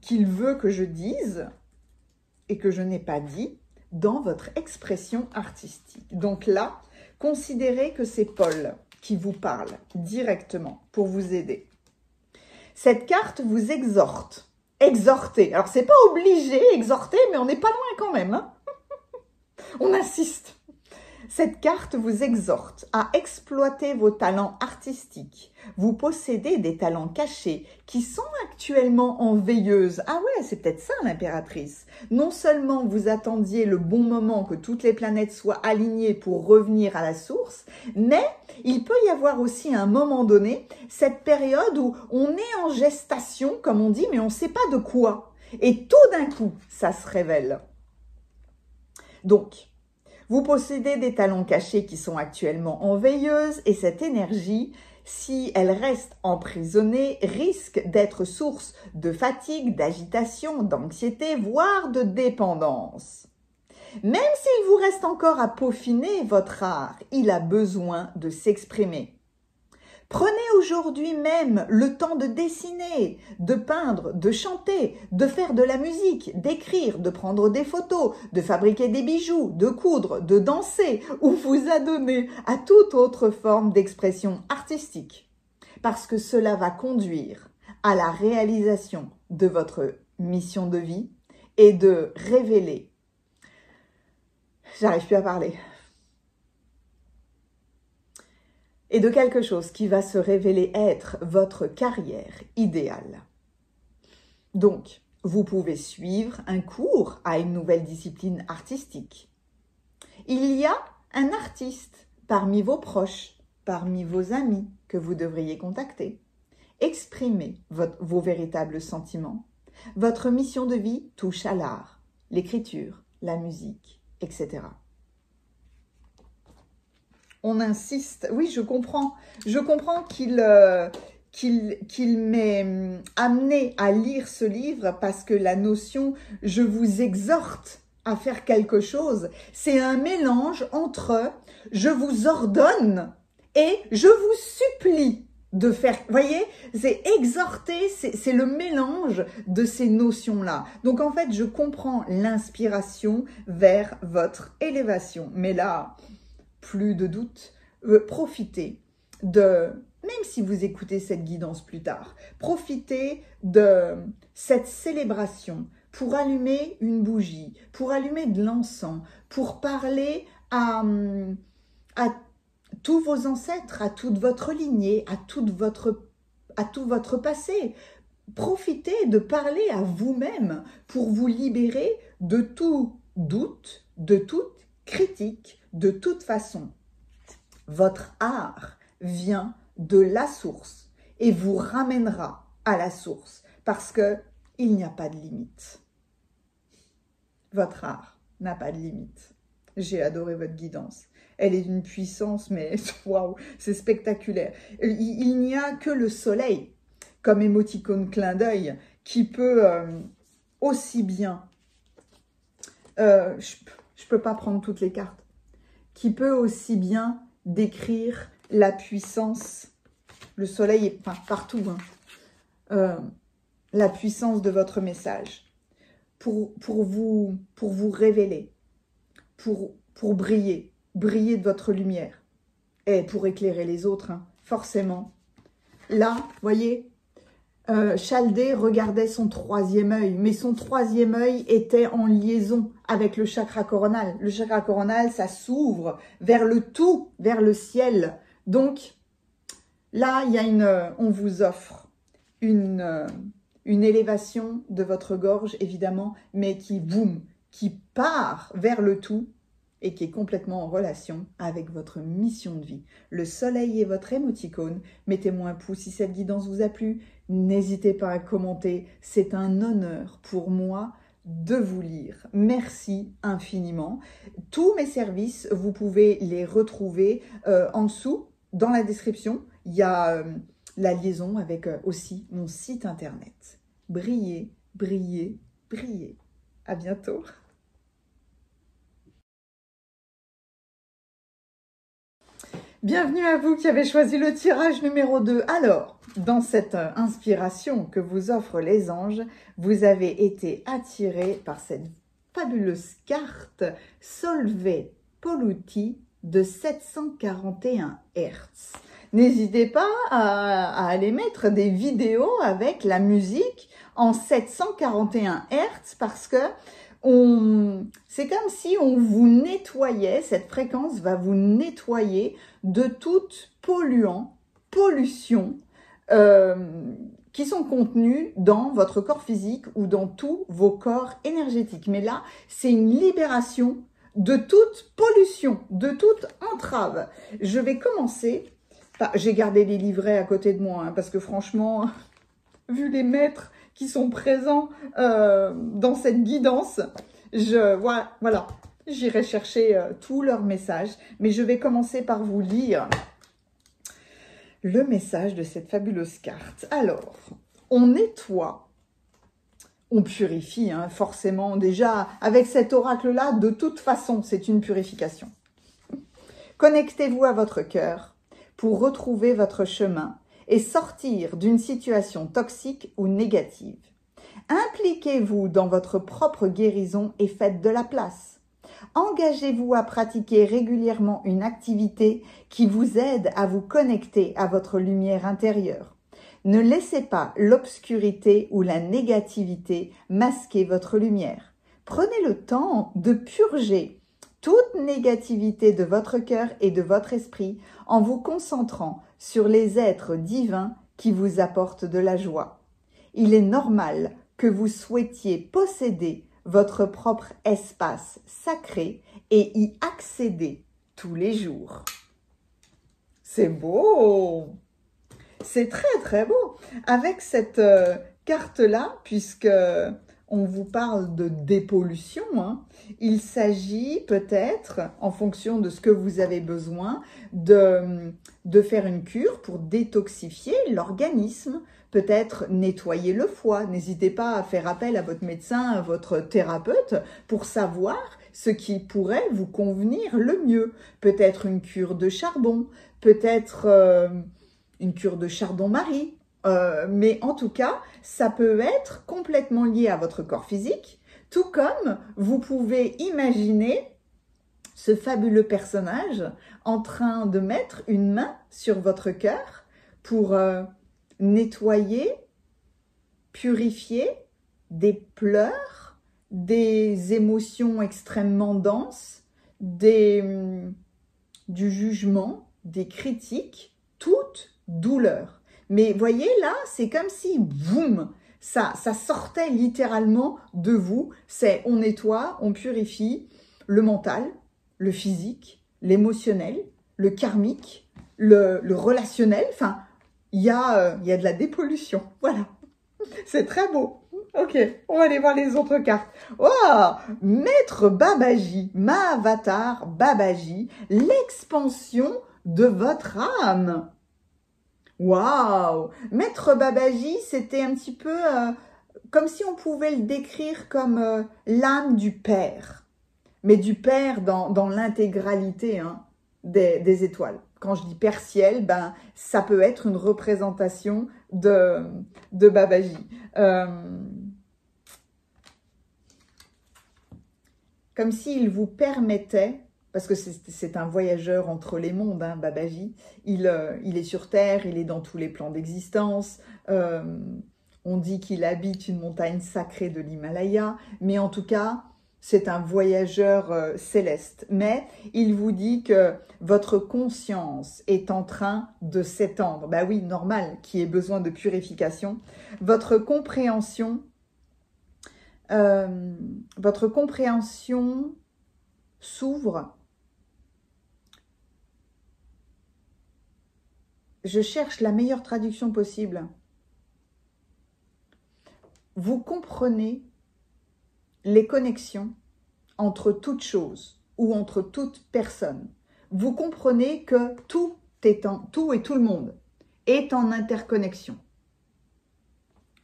qu'il veut que je dise et que je n'ai pas dit dans votre expression artistique. Donc là, considérez que c'est Paul qui vous parle directement pour vous aider. Cette carte vous exhorte. Exhorter. Alors, c'est pas obligé, exhorter, mais on n'est pas loin quand même. Hein. On insiste. Cette carte vous exhorte à exploiter vos talents artistiques. Vous possédez des talents cachés qui sont actuellement en veilleuse. Ah ouais, c'est peut-être ça l'impératrice. Non seulement vous attendiez le bon moment que toutes les planètes soient alignées pour revenir à la source, mais il peut y avoir aussi à un moment donné cette période où on est en gestation, comme on dit, mais on ne sait pas de quoi. Et tout d'un coup, ça se révèle. Donc, vous possédez des talents cachés qui sont actuellement en veilleuse et cette énergie, si elle reste emprisonnée, risque d'être source de fatigue, d'agitation, d'anxiété, voire de dépendance. Même s'il vous reste encore à peaufiner votre art, il a besoin de s'exprimer. Prenez aujourd'hui même le temps de dessiner, de peindre, de chanter, de faire de la musique, d'écrire, de prendre des photos, de fabriquer des bijoux, de coudre, de danser ou vous adonner à toute autre forme d'expression artistique. Parce que cela va conduire à la réalisation de votre mission de vie et de révéler. J'arrive plus à parler. Et de quelque chose qui va se révéler être votre carrière idéale. Donc, vous pouvez suivre un cours à une nouvelle discipline artistique. Il y a un artiste parmi vos proches, parmi vos amis que vous devriez contacter. Exprimez vos véritables sentiments. Votre mission de vie touche à l'art, l'écriture, la musique, etc. On insiste. Oui, je comprends qu'il m'ait amené à lire ce livre parce que la notion « je vous exhorte à faire quelque chose », c'est un mélange entre « je vous ordonne » et « je vous supplie » de faire. Vous voyez, c'est exhorter, c'est le mélange de ces notions-là. Donc en fait, je comprends l'inspiration vers votre élévation. Mais là, plus de doute, profitez de, même si vous écoutez cette guidance plus tard, profitez de cette célébration pour allumer une bougie, pour allumer de l'encens, pour parler à tous vos ancêtres, à toute votre lignée, à tout votre passé. Profitez de parler à vous-même pour vous libérer de tout doute, de toute critique, de toute façon. Votre art vient de la source et vous ramènera à la source parce qu'il n'y a pas de limite. Votre art n'a pas de limite. J'ai adoré votre guidance. Elle est d'une puissance, mais waouh, c'est spectaculaire. Il n'y a que le soleil, comme émoticône clin d'œil, qui peut aussi bien, je peux pas prendre toutes les cartes, qui peut aussi bien décrire la puissance, le soleil est partout, hein, la puissance de votre message, pour vous révéler, pour briller de votre lumière, et pour éclairer les autres, hein, forcément. Là, voyez, Chaldée regardait son troisième œil, mais son troisième œil était en liaison avec le chakra coronal. Le chakra coronal, ça s'ouvre vers le tout, vers le ciel. Donc, là, il y a on vous offre une élévation de votre gorge, évidemment, mais qui, boum, qui part vers le tout et qui est complètement en relation avec votre mission de vie. Le soleil est votre émoticône. Mettez-moi un pouce si cette guidance vous a plu. N'hésitez pas à commenter. C'est un honneur pour moi de vous lire. Merci infiniment. Tous mes services, vous pouvez les retrouver en dessous, dans la description. Il y a la liaison avec aussi mon site internet. Brillez, brillez, brillez. À bientôt. Bienvenue à vous qui avez choisi le tirage numéro 2. Alors, dans cette inspiration que vous offrent les anges, vous avez été attiré par cette fabuleuse carte Solveig Poluti de 741 Hz. N'hésitez pas à aller mettre des vidéos avec la musique en 741 Hz parce que c'est comme si on vous nettoyait, cette fréquence va vous nettoyer de toute pollution qui sont contenus dans votre corps physique ou dans tous vos corps énergétiques. Mais là, c'est une libération de toute pollution, de toute entrave. Je vais commencer, j'ai gardé les livrets à côté de moi, hein, parce que franchement, vu les maîtres qui sont présents dans cette guidance, voilà, j'irai chercher tous leurs messages, mais je vais commencer par vous lire le message de cette fabuleuse carte. Alors, on nettoie, on purifie, hein, forcément, déjà, avec cet oracle-là, de toute façon, c'est une purification. Connectez-vous à votre cœur pour retrouver votre chemin et sortir d'une situation toxique ou négative. Impliquez-vous dans votre propre guérison et faites de la place. Engagez-vous à pratiquer régulièrement une activité qui vous aide à vous connecter à votre lumière intérieure. Ne laissez pas l'obscurité ou la négativité masquer votre lumière. Prenez le temps de purger toute négativité de votre cœur et de votre esprit en vous concentrant sur les êtres divins qui vous apportent de la joie. Il est normal que vous souhaitiez posséder votre propre espace sacré et y accéder tous les jours. C'est beau! C'est très très beau! Avec cette carte-là, puisque on vous parle de dépollution, hein, il s'agit peut-être, en fonction de ce que vous avez besoin, de faire une cure pour détoxifier l'organisme, peut-être nettoyer le foie. N'hésitez pas à faire appel à votre médecin, à votre thérapeute, pour savoir ce qui pourrait vous convenir le mieux. Peut-être une cure de charbon, peut-être une cure de chardon-marie. Mais en tout cas, ça peut être complètement lié à votre corps physique, tout comme vous pouvez imaginer ce fabuleux personnage en train de mettre une main sur votre cœur pour nettoyer, purifier des pleurs, des émotions extrêmement denses, du jugement, des critiques, toute douleur. Mais voyez là, c'est comme si, boum, ça sortait littéralement de vous. C'est on nettoie, on purifie le mental, le physique, l'émotionnel, le karmique, le relationnel. Enfin, il y a de la dépollution. Voilà, c'est très beau. Ok, on va aller voir les autres cartes. Oh, Maître Babaji, Mahavatar Babaji, l'expansion de votre âme. Waouh! Maître Babaji, c'était un petit peu comme si on pouvait le décrire comme l'âme du Père. Mais du Père dans l'intégralité hein, des étoiles. Quand je dis Père-Ciel, ben, ça peut être une représentation de Babaji. Comme s'il vous permettait, parce que c'est un voyageur entre les mondes, hein, Babaji, il est sur Terre, il est dans tous les plans d'existence, on dit qu'il habite une montagne sacrée de l'Himalaya, mais en tout cas, c'est un voyageur céleste. Mais il vous dit que votre conscience est en train de s'étendre. Bah oui, normal, qui ait besoin de purification. Votre compréhension s'ouvre. Je cherche la meilleure traduction possible. Vous comprenez les connexions entre toutes choses ou entre toutes personnes. Vous comprenez que tout et tout le monde est en interconnexion.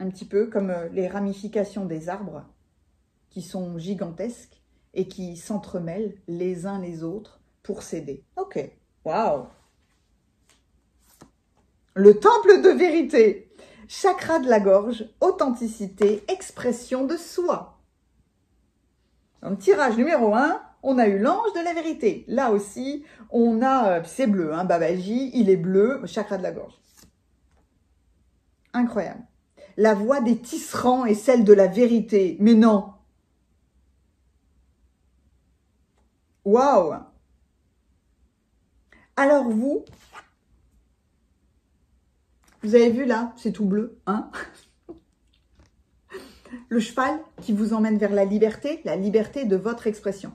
Un petit peu comme les ramifications des arbres qui sont gigantesques et qui s'entremêlent les uns les autres pour s'aider. Ok, waouh! Le temple de vérité, chakra de la gorge, authenticité, expression de soi. Dans le tirage numéro 1, on a eu l'ange de la vérité. Là aussi, on a, c'est bleu, hein, Babaji, il est bleu, chakra de la gorge. Incroyable. La voix des tisserands est celle de la vérité. Mais non. Waouh. Alors vous avez vu là, c'est tout bleu, hein? Le cheval qui vous emmène vers la liberté de votre expression.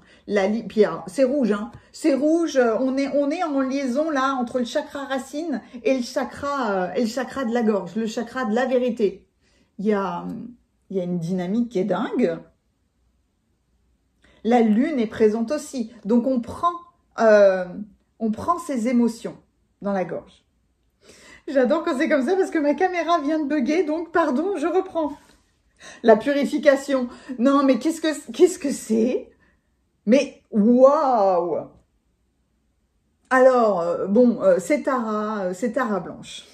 Puis c'est rouge, hein. C'est rouge, on est en liaison là entre le chakra racine et le chakra de la gorge, le chakra de la vérité. Il y a une dynamique qui est dingue. La lune est présente aussi. Donc on prend ses émotions dans la gorge. J'adore quand c'est comme ça parce que ma caméra vient de bugger, donc pardon, je reprends. La purification. Non, mais qu'est-ce que c'est? Mais waouh! Alors, bon, c'est Tara Blanche.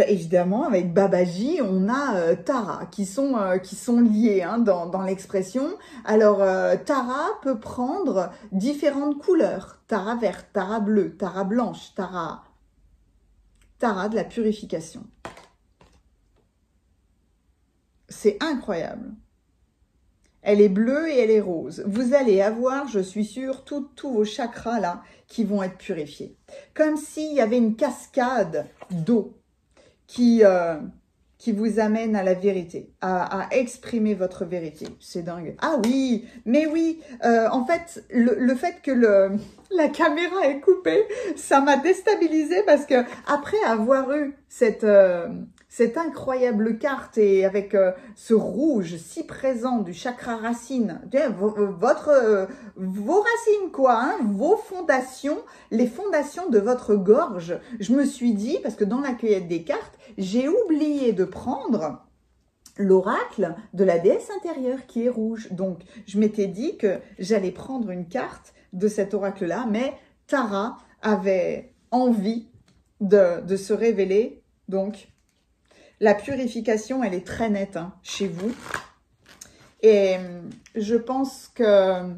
Évidemment, avec Babaji, on a Tara qui sont liés hein, dans l'expression. Alors, Tara peut prendre différentes couleurs. Tara verte, Tara bleue, Tara blanche, Tara de la purification. C'est incroyable. Elle est bleue et elle est rose. Vous allez avoir, je suis sûre, tous vos chakras là qui vont être purifiés. Comme s'il y avait une cascade d'eau qui vous amène à la vérité, à exprimer votre vérité. C'est dingue. Ah oui, mais oui, en fait, le fait que la caméra est coupée, ça m'a déstabilisée parce que après avoir eu cette incroyable carte et avec ce rouge si présent du chakra racine, vos racines quoi, hein, vos fondations, les fondations de votre gorge, je me suis dit, parce que dans la cueillette des cartes, j'ai oublié de prendre l'oracle de la déesse intérieure qui est rouge. Donc, je m'étais dit que j'allais prendre une carte de cet oracle-là, mais Tara avait envie de se révéler, donc la purification, elle est très nette hein, chez vous. Et je pense que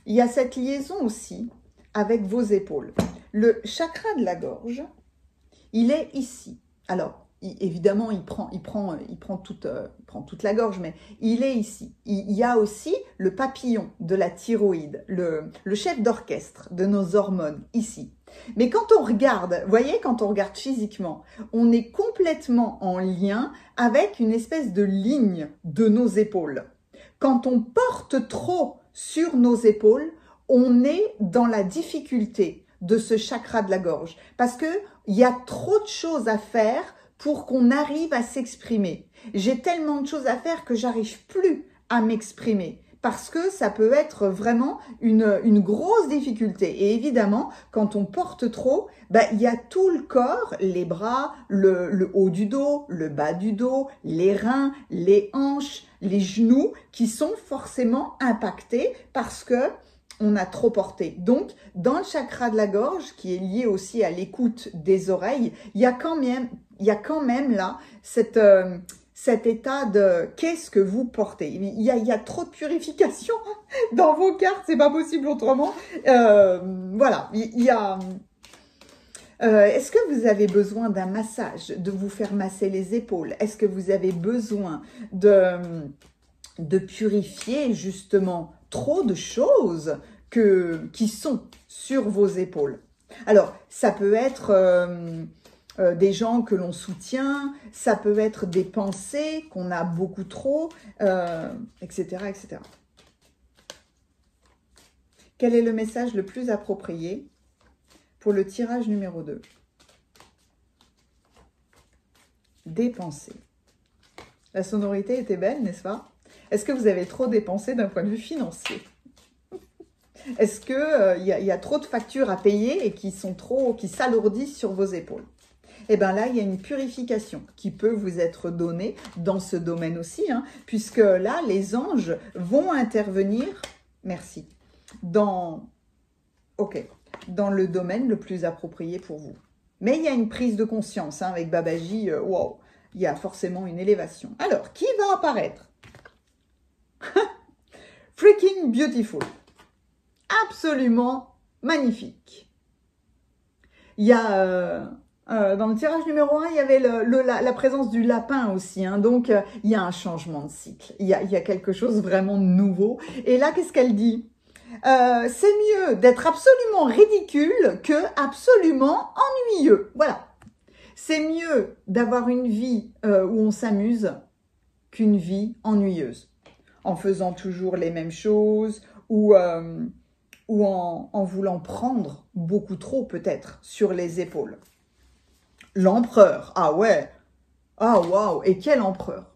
il y a cette liaison aussi avec vos épaules. Le chakra de la gorge, il est ici. Alors, évidemment, il prend toute la gorge, mais il est ici. Il y a aussi le papillon de la thyroïde, le chef d'orchestre de nos hormones, ici. Mais quand on regarde, vous voyez, quand on regarde physiquement, on est complètement en lien avec une espèce de ligne de nos épaules. Quand on porte trop sur nos épaules, on est dans la difficulté de ce chakra de la gorge. Parce qu'il y a trop de choses à faire pour qu'on arrive à s'exprimer. J'ai tellement de choses à faire que j'arrive plus à m'exprimer. Parce que ça peut être vraiment une grosse difficulté. Et évidemment, quand on porte trop, il y a tout le corps, les bras, le haut du dos, le bas du dos, les reins, les hanches, les genoux qui sont forcément impactés parce que on a trop porté. Donc, dans le chakra de la gorge, qui est lié aussi à l'écoute des oreilles, il y a quand même là cet état de qu'est-ce que vous portez. Il y a trop de purification dans vos cartes, c'est pas possible autrement. Voilà, est-ce que vous avez besoin d'un massage, de vous faire masser les épaules? Est-ce que vous avez besoin de purifier justement trop de choses qui sont sur vos épaules? Alors, ça peut être des gens que l'on soutient, ça peut être des pensées qu'on a beaucoup trop, etc., etc. Quel est le message le plus approprié pour le tirage numéro 2? Dépenser. La sonorité était belle, n'est-ce pas? Est-ce que vous avez trop dépensé d'un point de vue financier? Est-ce qu'il y a trop de factures à payer et qui s'alourdissent sur vos épaules? Eh bien là, il y a une purification qui peut vous être donnée dans ce domaine aussi, hein, puisque là, les anges vont intervenir, merci, dans le domaine le plus approprié pour vous. Mais il y a une prise de conscience, hein, avec Babaji, wow, il y a forcément une élévation. Alors, qui va apparaître? Freaking beautiful. Absolument magnifique. Il y a, dans le tirage numéro 1, il y avait la présence du lapin aussi. Hein, donc, il y a un changement de cycle. Il y a quelque chose vraiment de nouveau. Et là, qu'est-ce qu'elle dit? C'est mieux d'être absolument ridicule que absolument ennuyeux. Voilà. C'est mieux d'avoir une vie où on s'amuse qu'une vie ennuyeuse. En faisant toujours les mêmes choses ou en voulant prendre beaucoup trop peut-être sur les épaules. L'empereur, ah ouais, ah waouh, et quel empereur!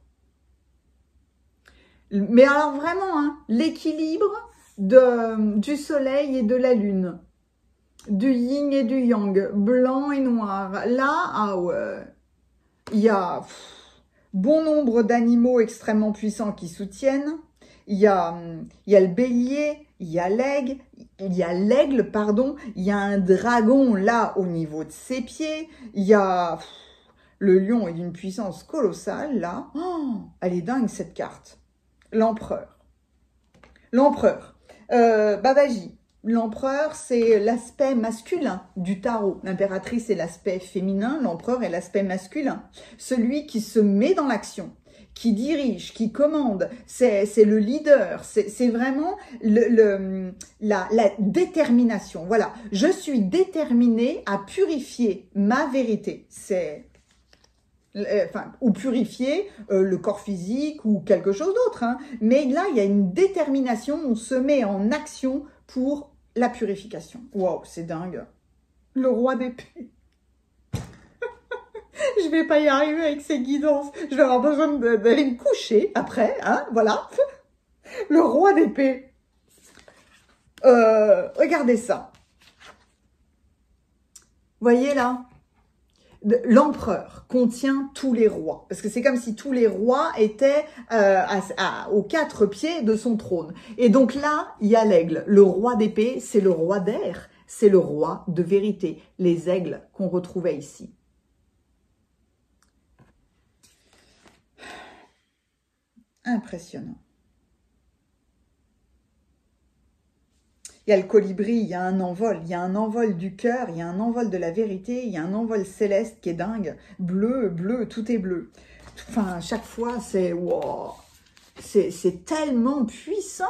Mais alors vraiment, hein, l'équilibre du soleil et de la lune, du yin et du yang, blanc et noir, là, ah ouais, il y a bon nombre d'animaux extrêmement puissants qui soutiennent, il y a le bélier, il y a l'aigle, pardon, il y a un dragon là au niveau de ses pieds, il y a le lion est d'une puissance colossale là, oh, elle est dingue cette carte. L'empereur. L'empereur. Babaji. L'empereur, c'est l'aspect masculin du tarot. L'impératrice est l'aspect féminin, l'empereur est l'aspect masculin. Celui qui se met dans l'action, qui dirige, qui commande, c'est le leader, c'est vraiment la détermination. Voilà, je suis déterminée à purifier ma vérité. Ou purifier le corps physique ou quelque chose d'autre. Hein. Mais là, il y a une détermination, on se met en action pour la purification. Waouh, c'est dingue. Le roi d'épée. Je vais pas y arriver avec ces guidances. Je vais avoir besoin d'aller me coucher après, hein, voilà. Le roi d'épée. Regardez ça. Voyez là? L'empereur contient tous les rois, parce que c'est comme si tous les rois étaient aux 4 pieds de son trône. Et donc là, il y a l'aigle. Le roi d'épée, c'est le roi d'air, c'est le roi de vérité. Les aigles qu'on retrouvait ici. Impressionnant. Il y a le colibri, il y a un envol du cœur, il y a un envol de la vérité, il y a un envol céleste qui est dingue. Bleu, bleu, tout est bleu. Enfin, chaque fois, c'est wow, c'est tellement puissant.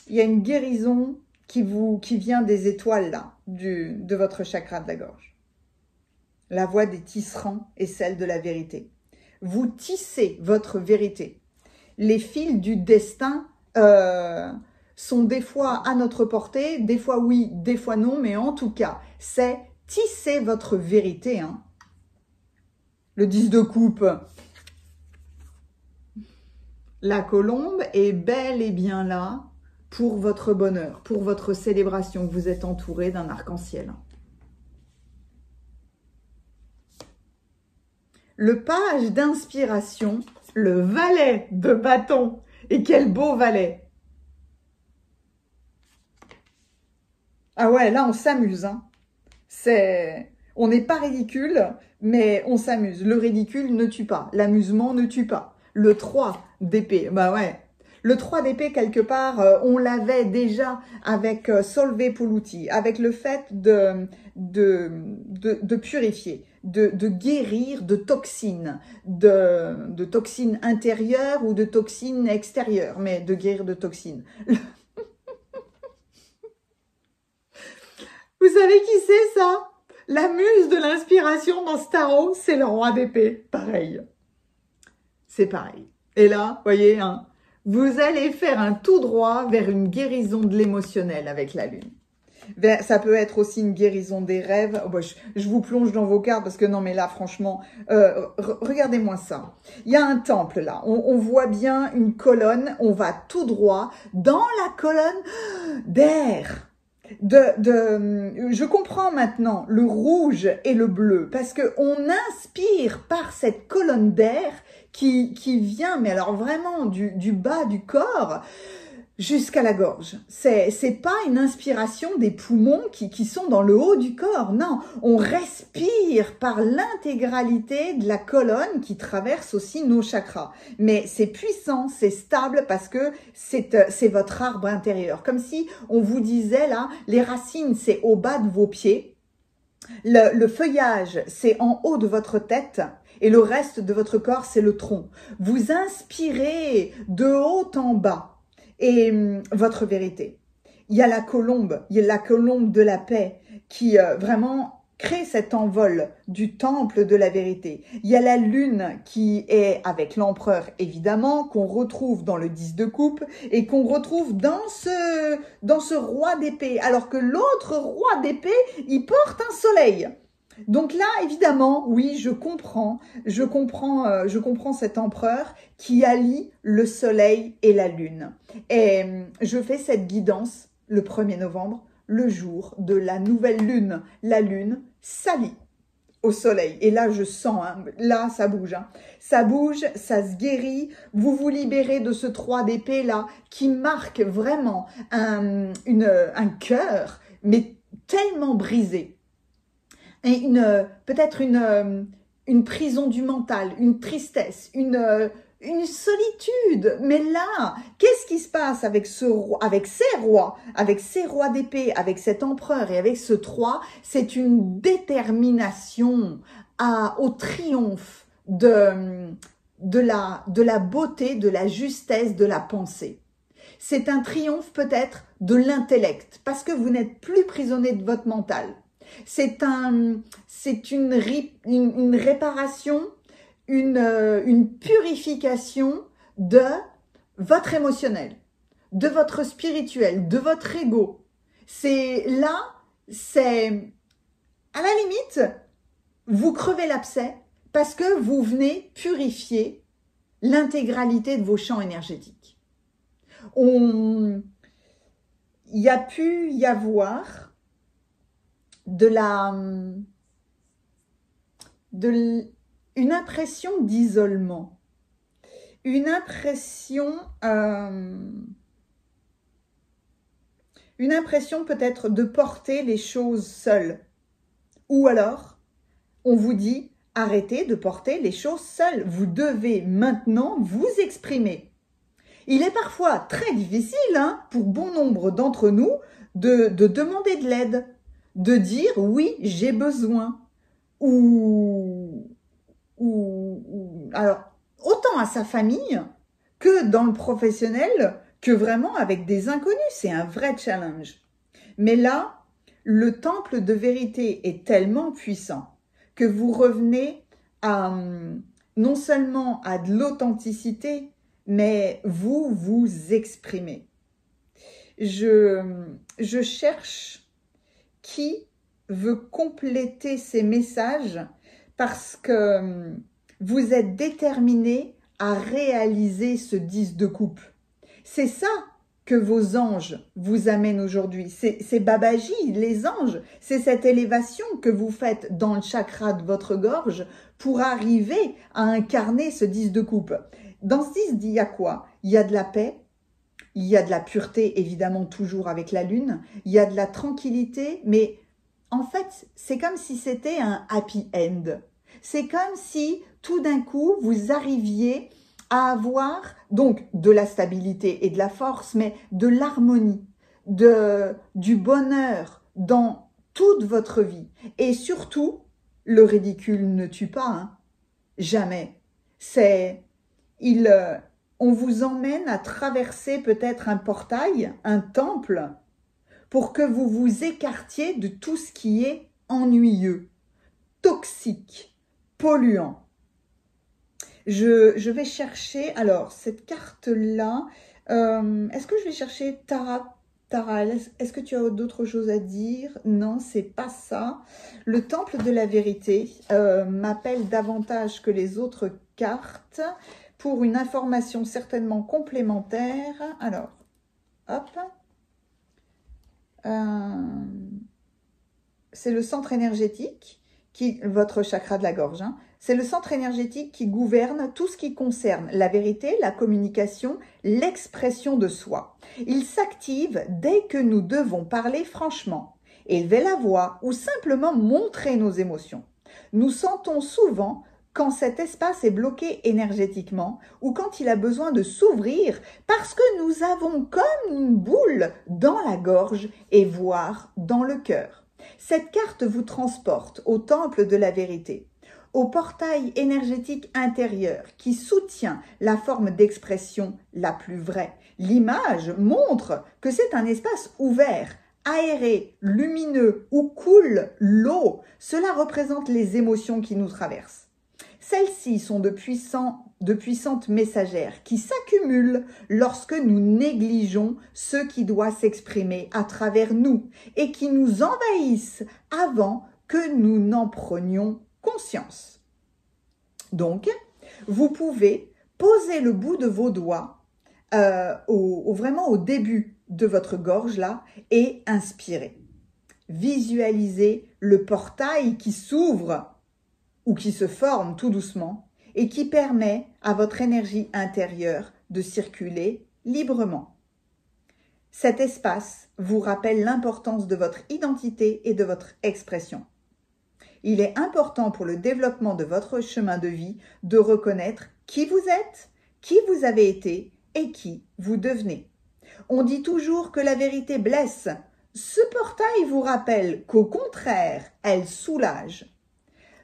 Il y a une guérison qui vient des étoiles là, de votre chakra de la gorge. La voix des tisserands est celle de la vérité. Vous tissez votre vérité. Les fils du destin sont des fois à notre portée, des fois oui, des fois non, mais en tout cas, c'est tisser votre vérité. Hein. Le 10 de coupe. La colombe est bel et bien là pour votre bonheur, pour votre célébration. Vous êtes entouré d'un arc-en-ciel. Le page d'inspiration, le valet de bâton. Et quel beau valet! Ah ouais, là on s'amuse. Hein. On n'est pas ridicule, mais on s'amuse. Le ridicule ne tue pas, l'amusement ne tue pas. Le 3 d'épée, bah ouais. Le 3 d'épée, quelque part, on l'avait déjà avec Solveig Poluti, avec le fait de purifier, de guérir de toxines, de toxines intérieures ou de toxines extérieures, mais de guérir de toxines. Vous savez qui c'est ça? La muse de l'inspiration dans ce tarot, c'est le roi d'épée. Pareil. C'est pareil. Et là, voyez, hein, vous allez faire un tout droit vers une guérison de l'émotionnel avec la lune. Ça peut être aussi une guérison des rêves. Oh, bah, je vous plonge dans vos cartes parce que non, mais là, franchement, regardez-moi ça. Il y a un temple là. On voit bien une colonne. On va tout droit dans la colonne d'air. Je comprends maintenant le rouge et le bleu parce que on inspire par cette colonne d'air qui vient, mais alors vraiment du bas du corps jusqu'à la gorge. C'est pas une inspiration des poumons qui sont dans le haut du corps. Non, on respire par l'intégralité de la colonne qui traverse aussi nos chakras. Mais c'est puissant, c'est stable parce que c'est votre arbre intérieur. Comme si on vous disait là, les racines c'est au bas de vos pieds, le feuillage c'est en haut de votre tête. Et le reste de votre corps, c'est le tronc. Vous inspirez de haut en bas. Et votre vérité. Il y a la colombe de la paix qui vraiment crée cet envol du temple de la vérité. Il y a la lune qui est avec l'empereur évidemment, qu'on retrouve dans le 10 de coupe et qu'on retrouve dans ce roi d'épée. Alors que l'autre roi d'épée, il porte un soleil. Donc là, évidemment, oui, je comprends cet empereur qui allie le soleil et la lune. Et je fais cette guidance le 1er novembre, le jour de la nouvelle lune. La lune s'allie au soleil. Et là, je sens, hein, là, ça bouge. Hein. Ça bouge, ça se guérit. Vous vous libérez de ce 3 d'épée là qui marque vraiment un cœur, mais tellement brisé. Et peut-être une prison du mental, une tristesse, une solitude. Mais là, qu'est-ce qui se passe avec ces rois d'épée, avec cet empereur et avec ce 3? C'est une détermination au triomphe de la beauté, de la justesse, de la pensée. C'est un triomphe peut-être de l'intellect, parce que vous n'êtes plus prisonnier de votre mental. C'est une réparation, une purification de votre émotionnel, de votre spirituel, de votre ego. C'est à la limite, vous crevez l'abcès parce que vous venez purifier l'intégralité de vos champs énergétiques. Il y a pu y avoir une impression d'isolement, une impression peut-être de porter les choses seules. Ou alors, on vous dit, arrêtez de porter les choses seules. Vous devez maintenant vous exprimer. Il est parfois très difficile, hein, pour bon nombre d'entre nous, de demander de l'aide. De dire oui, j'ai besoin. Alors, autant à sa famille que dans le professionnel, que vraiment avec des inconnus. C'est un vrai challenge. Mais là, le temple de vérité est tellement puissant que vous revenez à non seulement à de l'authenticité, mais vous vous exprimez. Je cherche qui veut compléter ces messages parce que vous êtes déterminé à réaliser ce 10 de coupe. C'est ça que vos anges vous amènent aujourd'hui. C'est Babaji, les anges. C'est cette élévation que vous faites dans le chakra de votre gorge pour arriver à incarner ce 10 de coupe. Dans ce 10, il y a quoi? Il y a de la paix, il y a de la pureté, évidemment toujours avec la lune, il y a de la tranquillité, mais en fait, c'est comme si c'était un happy end. C'est comme si tout d'un coup, vous arriviez à avoir donc de la stabilité et de la force, mais de l'harmonie, du bonheur dans toute votre vie. Et surtout, le ridicule ne tue pas, hein. Jamais. On vous emmène à traverser peut-être un portail, un temple, pour que vous vous écartiez de tout ce qui est ennuyeux, toxique, polluant. Je vais chercher, alors, cette carte-là, est-ce que je vais chercher Tara, est-ce que tu as d'autres choses à dire? Non, c'est pas ça. Le temple de la vérité m'appelle davantage que les autres cartes pour une information certainement complémentaire. Alors, hop. C'est le centre énergétique, votre chakra de la gorge, hein, c'est le centre énergétique qui gouverne tout ce qui concerne la vérité, la communication, l'expression de soi. Il s'active dès que nous devons parler franchement, élever la voix ou simplement montrer nos émotions. Nous sentons souvent quand cet espace est bloqué énergétiquement ou quand il a besoin de s'ouvrir parce que nous avons comme une boule dans la gorge et voire dans le cœur. Cette carte vous transporte au temple de la vérité, au portail énergétique intérieur qui soutient la forme d'expression la plus vraie. L'image montre que c'est un espace ouvert, aéré, lumineux, où coule l'eau. Cela représente les émotions qui nous traversent. Celles-ci sont de puissantes messagères qui s'accumulent lorsque nous négligeons ce qui doit s'exprimer à travers nous et qui nous envahissent avant que nous n'en prenions conscience. Donc, vous pouvez poser le bout de vos doigts vraiment au début de votre gorge là et inspirer. Visualisez le portail qui s'ouvre ou qui se forme tout doucement et qui permet à votre énergie intérieure de circuler librement. Cet espace vous rappelle l'importance de votre identité et de votre expression. Il est important pour le développement de votre chemin de vie de reconnaître qui vous êtes, qui vous avez été et qui vous devenez. On dit toujours que la vérité blesse. Ce portail vous rappelle qu'au contraire, elle soulage.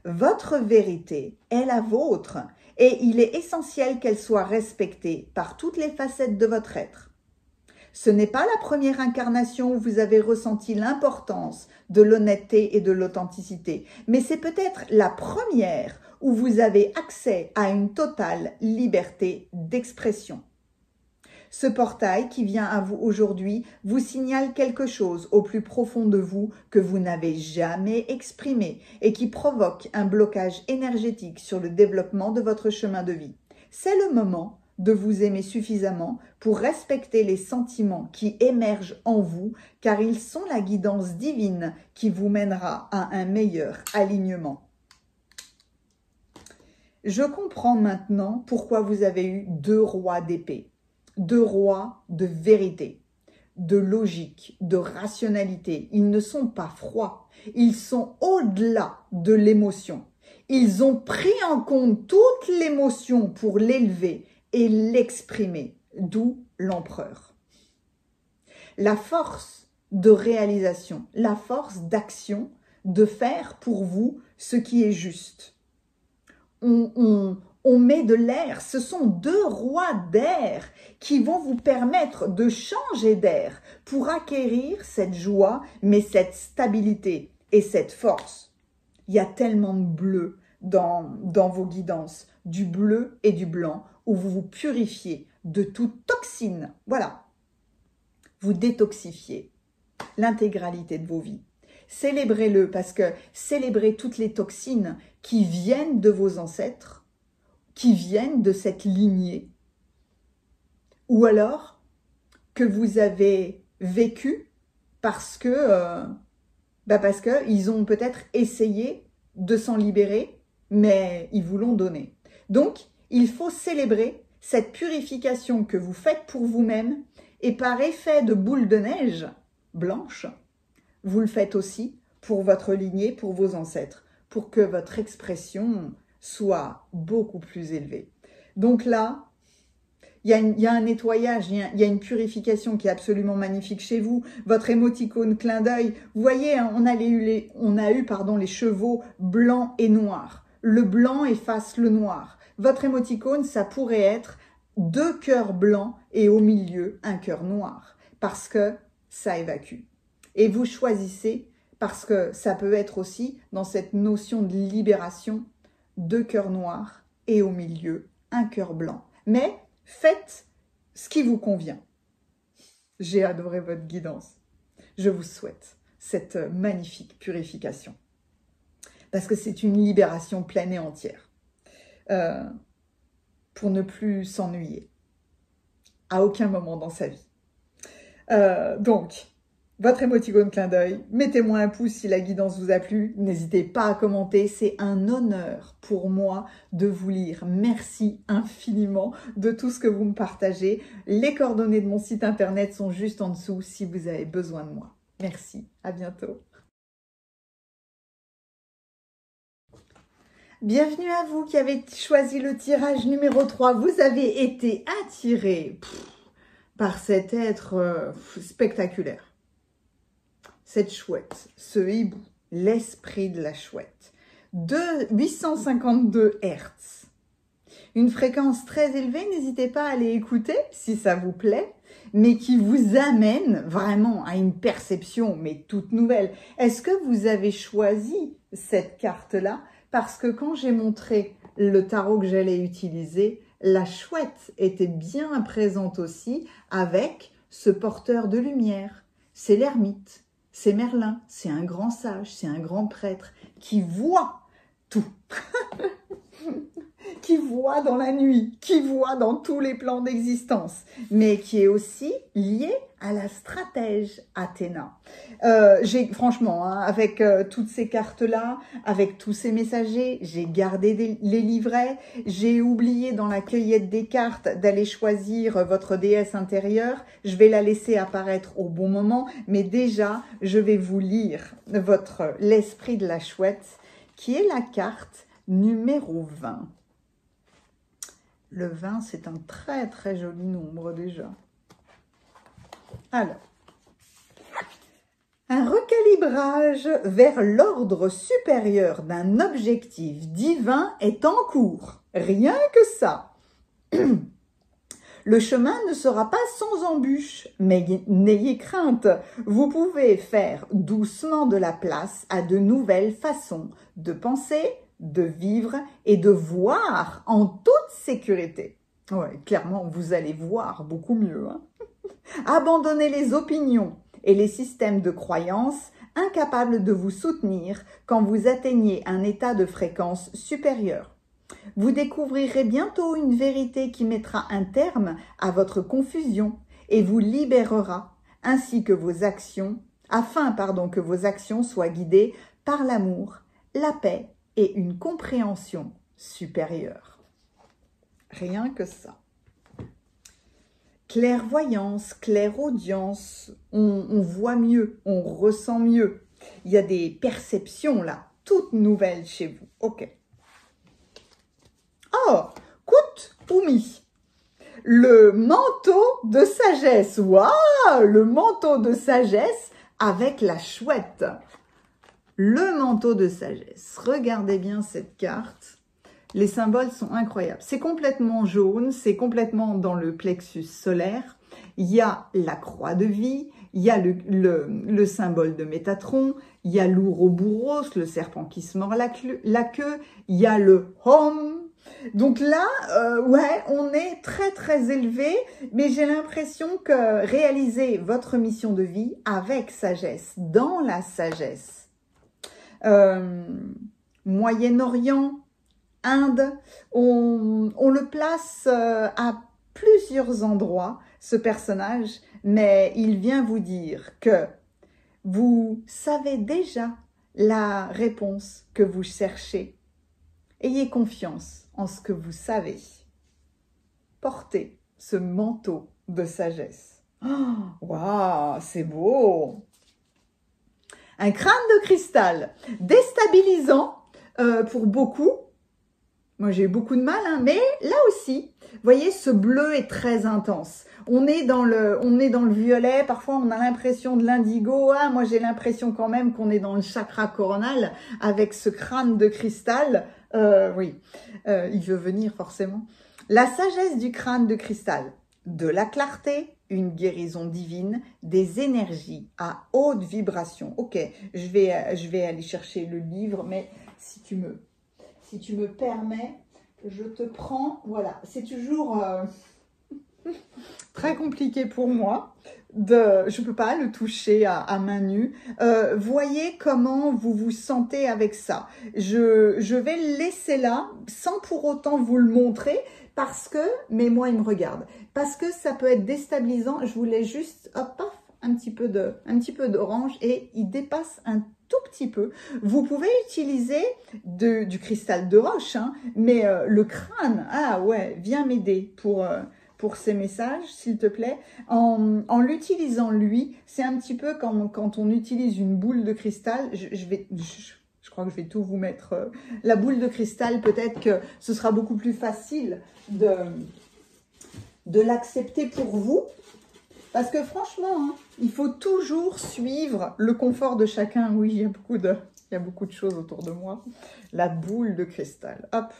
Votre vérité est la vôtre et il est essentiel qu'elle soit respectée par toutes les facettes de votre être. Ce n'est pas la première incarnation où vous avez ressenti l'importance de l'honnêteté et de l'authenticité, mais c'est peut-être la première où vous avez accès à une totale liberté d'expression. Ce portail qui vient à vous aujourd'hui vous signale quelque chose au plus profond de vous que vous n'avez jamais exprimé et qui provoque un blocage énergétique sur le développement de votre chemin de vie. C'est le moment de vous aimer suffisamment pour respecter les sentiments qui émergent en vous car ils sont la guidance divine qui vous mènera à un meilleur alignement. Je comprends maintenant pourquoi vous avez eu 2 rois d'épée. 2 rois de vérité, de logique, de rationalité. Ils ne sont pas froids, ils sont au-delà de l'émotion. Ils ont pris en compte toute l'émotion pour l'élever et l'exprimer, d'où l'empereur. La force de réalisation, la force d'action, de faire pour vous ce qui est juste. On on met de l'air. Ce sont deux rois d'air qui vont vous permettre de changer d'air pour acquérir cette joie, mais cette stabilité et cette force. Il y a tellement de bleu dans vos guidances, du bleu et du blanc, où vous vous purifiez de toute toxine. Voilà, vous détoxifiez l'intégralité de vos vies. Célébrez-le parce que célébrez toutes les toxines qui viennent de vos ancêtres, qui viennent de cette lignée, ou alors que vous avez vécu parce que ils ont peut-être essayé de s'en libérer, mais ils vous l'ont donné. Donc, il faut célébrer cette purification que vous faites pour vous-même et par effet de boule de neige blanche, vous le faites aussi pour votre lignée, pour vos ancêtres, pour que votre expression soit beaucoup plus élevée. Donc là, il y a un nettoyage, il y a une purification qui est absolument magnifique chez vous. Votre émoticône clin d'œil, vous voyez, hein, on a eu les chevaux blancs et noirs. Le blanc efface le noir. Votre émoticône, ça pourrait être 2 cœurs blancs et au milieu un cœur noir, parce que ça évacue. Et vous choisissez, parce que ça peut être aussi dans cette notion de libération, 2 cœurs noirs et au milieu un cœur blanc. Mais faites ce qui vous convient. J'ai adoré votre guidance. Je vous souhaite cette magnifique purification. Parce que c'est une libération pleine et entière. Pour ne plus s'ennuyer. À aucun moment dans sa vie. Donc, votre émoticône clin d'œil, mettez-moi un pouce si la guidance vous a plu, n'hésitez pas à commenter, c'est un honneur pour moi de vous lire. Merci infiniment de tout ce que vous me partagez. Les coordonnées de mon site internet sont juste en dessous si vous avez besoin de moi. Merci, à bientôt. Bienvenue à vous qui avez choisi le tirage numéro 3. Vous avez été attiré par cet être spectaculaire. Cette chouette, ce hibou, l'esprit de la chouette, de 852 Hz. Une fréquence très élevée, n'hésitez pas à aller écouter si ça vous plaît, mais qui vous amène vraiment à une perception, mais toute nouvelle. Est-ce que vous avez choisi cette carte-là? Parce que quand j'ai montré le tarot que j'allais utiliser, la chouette était bien présente aussi avec ce porteur de lumière. C'est l'ermite. C'est Merlin, c'est un grand sage, c'est un grand prêtre qui voit tout, qui voit dans la nuit, qui voit dans tous les plans d'existence, mais qui est aussi lié à la stratège Athéna. Franchement, hein, avec toutes ces cartes-là, avec tous ces messagers, j'ai gardé les livrets, j'ai oublié dans la cueillette des cartes d'aller choisir votre déesse intérieure. Je vais la laisser apparaître au bon moment, mais déjà, je vais vous lire l'esprit de la chouette, qui est la carte numéro 20. Le 20, c'est un très très joli nombre déjà. Alors, un recalibrage vers l'ordre supérieur d'un objectif divin est en cours. Rien que ça. Le chemin ne sera pas sans embûches, mais n'ayez crainte. Vous pouvez faire doucement de la place à de nouvelles façons de penser, de vivre et de voir en toute sécurité. Ouais, clairement, vous allez voir beaucoup mieux. Hein. Abandonnez les opinions et les systèmes de croyances incapables de vous soutenir quand vous atteignez un état de fréquence supérieure. Vous découvrirez bientôt une vérité qui mettra un terme à votre confusion et vous libérera, ainsi que vos actions, afin que vos actions soient guidées par l'amour, la paix et une compréhension supérieure. Rien que ça. Clairvoyance, clairaudience, on voit mieux, on ressent mieux. Il y a des perceptions là, toutes nouvelles chez vous. Ok. Oh, Kut-Umi, le manteau de sagesse. Waouh, le manteau de sagesse avec la chouette. Le manteau de sagesse. Regardez bien cette carte. Les symboles sont incroyables. C'est complètement jaune, c'est complètement dans le plexus solaire. Il y a la croix de vie, il y a le symbole de Métatron, il y a l'Ouroboros, le serpent qui se mord la queue, il y a le Hom. Donc là, ouais, on est très très élevé, mais j'ai l'impression que réaliser votre mission de vie avec sagesse, dans la sagesse, Moyen-Orient, Inde, on le place à plusieurs endroits, ce personnage, mais il vient vous dire que vous savez déjà la réponse que vous cherchez. Ayez confiance en ce que vous savez. Portez ce manteau de sagesse. Waouh, c'est beau! Un crâne de cristal, déstabilisant pour beaucoup. Moi, j'ai eu beaucoup de mal, hein, mais là aussi, vous voyez, ce bleu est très intense. On est dans le violet, parfois on a l'impression de l'indigo. Ah, moi, j'ai l'impression quand même qu'on est dans le chakra coronal avec ce crâne de cristal. Oui, il veut venir forcément. La sagesse du crâne de cristal, de la clarté, une guérison divine, des énergies à haute vibration. Ok, je vais aller chercher le livre, mais si tu me permets, je te prends, voilà, c'est toujours très compliqué pour moi, je ne peux pas le toucher à main nue. Voyez comment vous vous sentez avec ça. Je vais le laisser là, sans pour autant vous le montrer, parce que, mais moi il me regarde, parce que ça peut être déstabilisant. Je voulais juste, hop, paf, un petit peu d'orange et il dépasse un tout petit peu. Vous pouvez utiliser du cristal de roche, hein, mais le crâne, ah ouais, viens m'aider pour ces messages, s'il te plaît. En l'utilisant lui, c'est un petit peu comme quand on utilise une boule de cristal. Je crois que je vais tout vous mettre. La boule de cristal, peut-être que ce sera beaucoup plus facile de l'accepter pour vous. Parce que franchement, hein, il faut toujours suivre le confort de chacun. Oui, il y a beaucoup de choses autour de moi. La boule de cristal. Hop.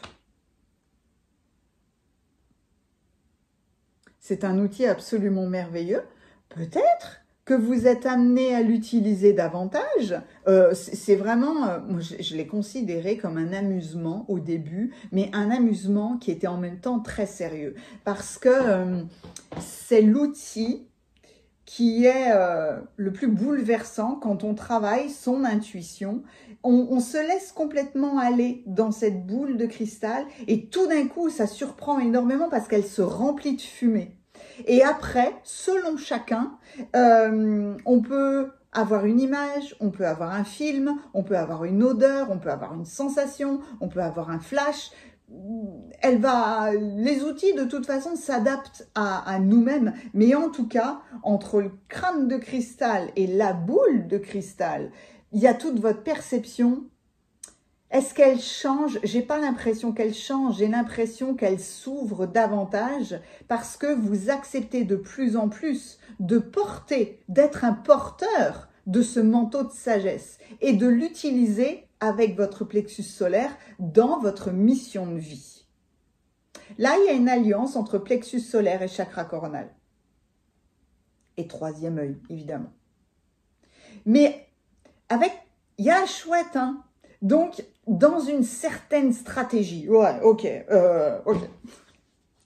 C'est un outil absolument merveilleux. Peut-être que vous êtes amené à l'utiliser davantage. C'est vraiment, moi, je l'ai considéré comme un amusement au début, mais un amusement qui était en même temps très sérieux. Parce que c'est l'outil qui est le plus bouleversant quand on travaille son intuition. On se laisse complètement aller dans cette boule de cristal et tout d'un coup, ça surprend énormément parce qu'elle se remplit de fumée. Et après, selon chacun, on peut avoir une image, on peut avoir un film, on peut avoir une odeur, on peut avoir une sensation, on peut avoir un flash. Les outils de toute façon s'adaptent à nous-mêmes, mais en tout cas, entre le crâne de cristal et la boule de cristal, il y a toute votre perception. Est-ce qu'elle change? J'ai pas l'impression qu'elle change, j'ai l'impression qu'elle s'ouvre davantage parce que vous acceptez de plus en plus de porter, d'être un porteur de ce manteau de sagesse et de l'utiliser avec votre plexus solaire dans votre mission de vie. Là, il y a une alliance entre plexus solaire et chakra coronal. Et troisième œil, évidemment. Mais il y a un chouette, hein. Donc, dans une certaine stratégie. Ouais, ok.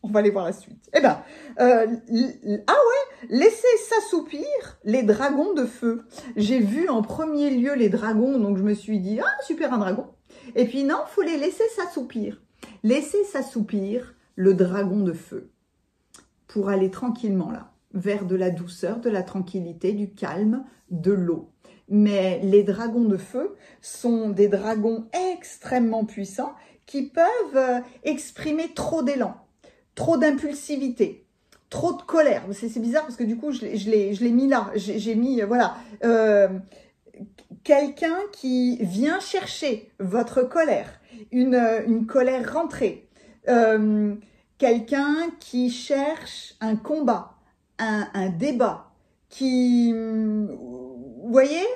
On va aller voir la suite. Eh ben, ah ouais, laissez s'assoupir les dragons de feu. J'ai vu en premier lieu les dragons, donc je me suis dit, ah, super, un dragon. Et puis non, il faut les laisser s'assoupir. Laissez s'assoupir le dragon de feu pour aller tranquillement là, vers de la douceur, de la tranquillité, du calme, de l'eau. Mais les dragons de feu sont des dragons extrêmement puissants qui peuvent exprimer trop d'élan, trop d'impulsivité, trop de colère. C'est bizarre parce que du coup, je l'ai mis là. J'ai mis, voilà, quelqu'un qui vient chercher votre colère, une colère rentrée, quelqu'un qui cherche un combat, un débat, qui... Vous voyez,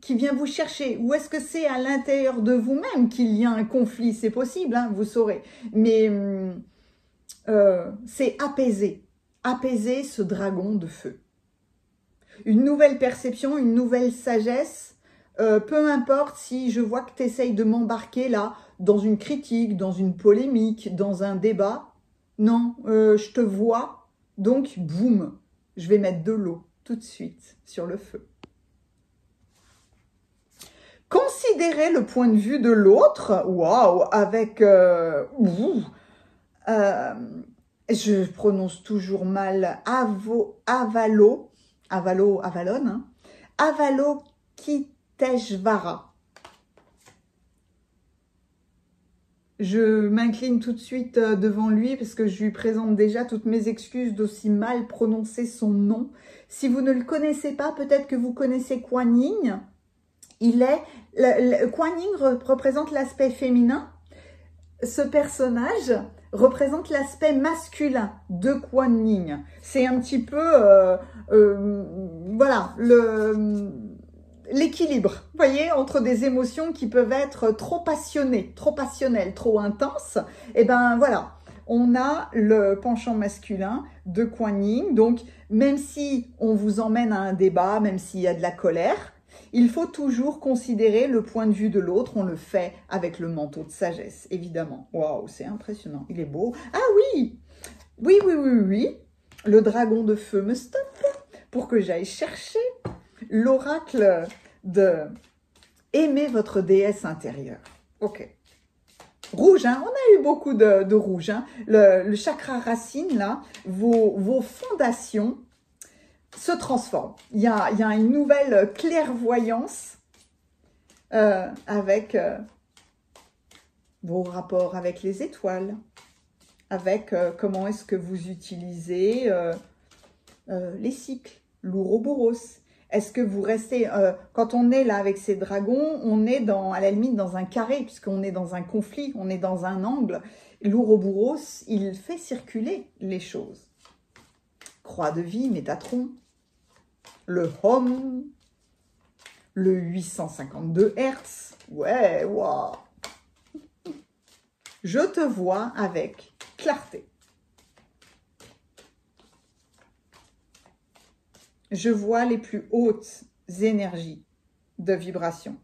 qui vient vous chercher? Ou est-ce que c'est à l'intérieur de vous-même qu'il y a un conflit? C'est possible, hein, vous saurez. Mais c'est apaiser. Apaiser ce dragon de feu. Une nouvelle perception, une nouvelle sagesse. Peu importe si je vois que tu essayes de m'embarquer là dans une critique, dans une polémique, dans un débat. Non, je te vois, donc boum, je vais mettre de l'eau tout de suite sur le feu. Considérez le point de vue de l'autre, waouh, avec, je prononce toujours mal, Avalokiteshvara. Je m'incline tout de suite devant lui parce que je lui présente déjà toutes mes excuses d'aussi mal prononcer son nom. Si vous ne le connaissez pas, peut-être que vous connaissez Kuan Yin. Kuan Yin représente l'aspect féminin. Ce personnage représente l'aspect masculin de Kuan Yin. C'est un petit peu, voilà, l'équilibre, vous voyez, entre des émotions qui peuvent être trop passionnées, trop passionnelles, trop intenses. Et ben voilà, on a le penchant masculin de Kuan Yin. Donc, même si on vous emmène à un débat, même s'il y a de la colère, il faut toujours considérer le point de vue de l'autre. On le fait avec le manteau de sagesse, évidemment. Waouh, c'est impressionnant, il est beau. Ah oui, oui, oui, oui, oui. Le dragon de feu me stoppe pour que j'aille chercher l'oracle de aimer votre déesse intérieure. Ok. Rouge, hein, on a eu beaucoup de rouge. Hein. Le chakra racine, là, vos fondations se transforment. Il y a une nouvelle clairvoyance avec vos rapports avec les étoiles, avec comment est-ce que vous utilisez les cycles, l'ouroboros. Est-ce que vous restez, quand on est là avec ces dragons, on est à la limite dans un carré, puisqu'on est dans un conflit, on est dans un angle. L'ouroboros, il fait circuler les choses. Croix de vie, Métatron, le Hom, le 852 Hz. Ouais, waouh. Je te vois avec clarté. Je vois les plus hautes énergies de vibration.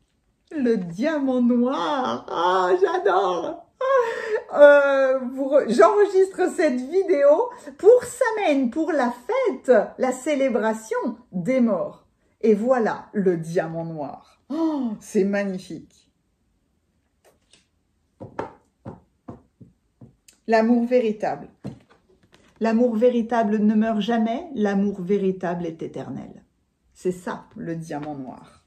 Le diamant noir, ah, j'adore. J'enregistre cette vidéo pour Samhain, pour la fête, la célébration des morts. Et voilà le diamant noir. Oh, c'est magnifique. L'amour véritable. L'amour véritable ne meurt jamais, l'amour véritable est éternel. C'est ça, le diamant noir.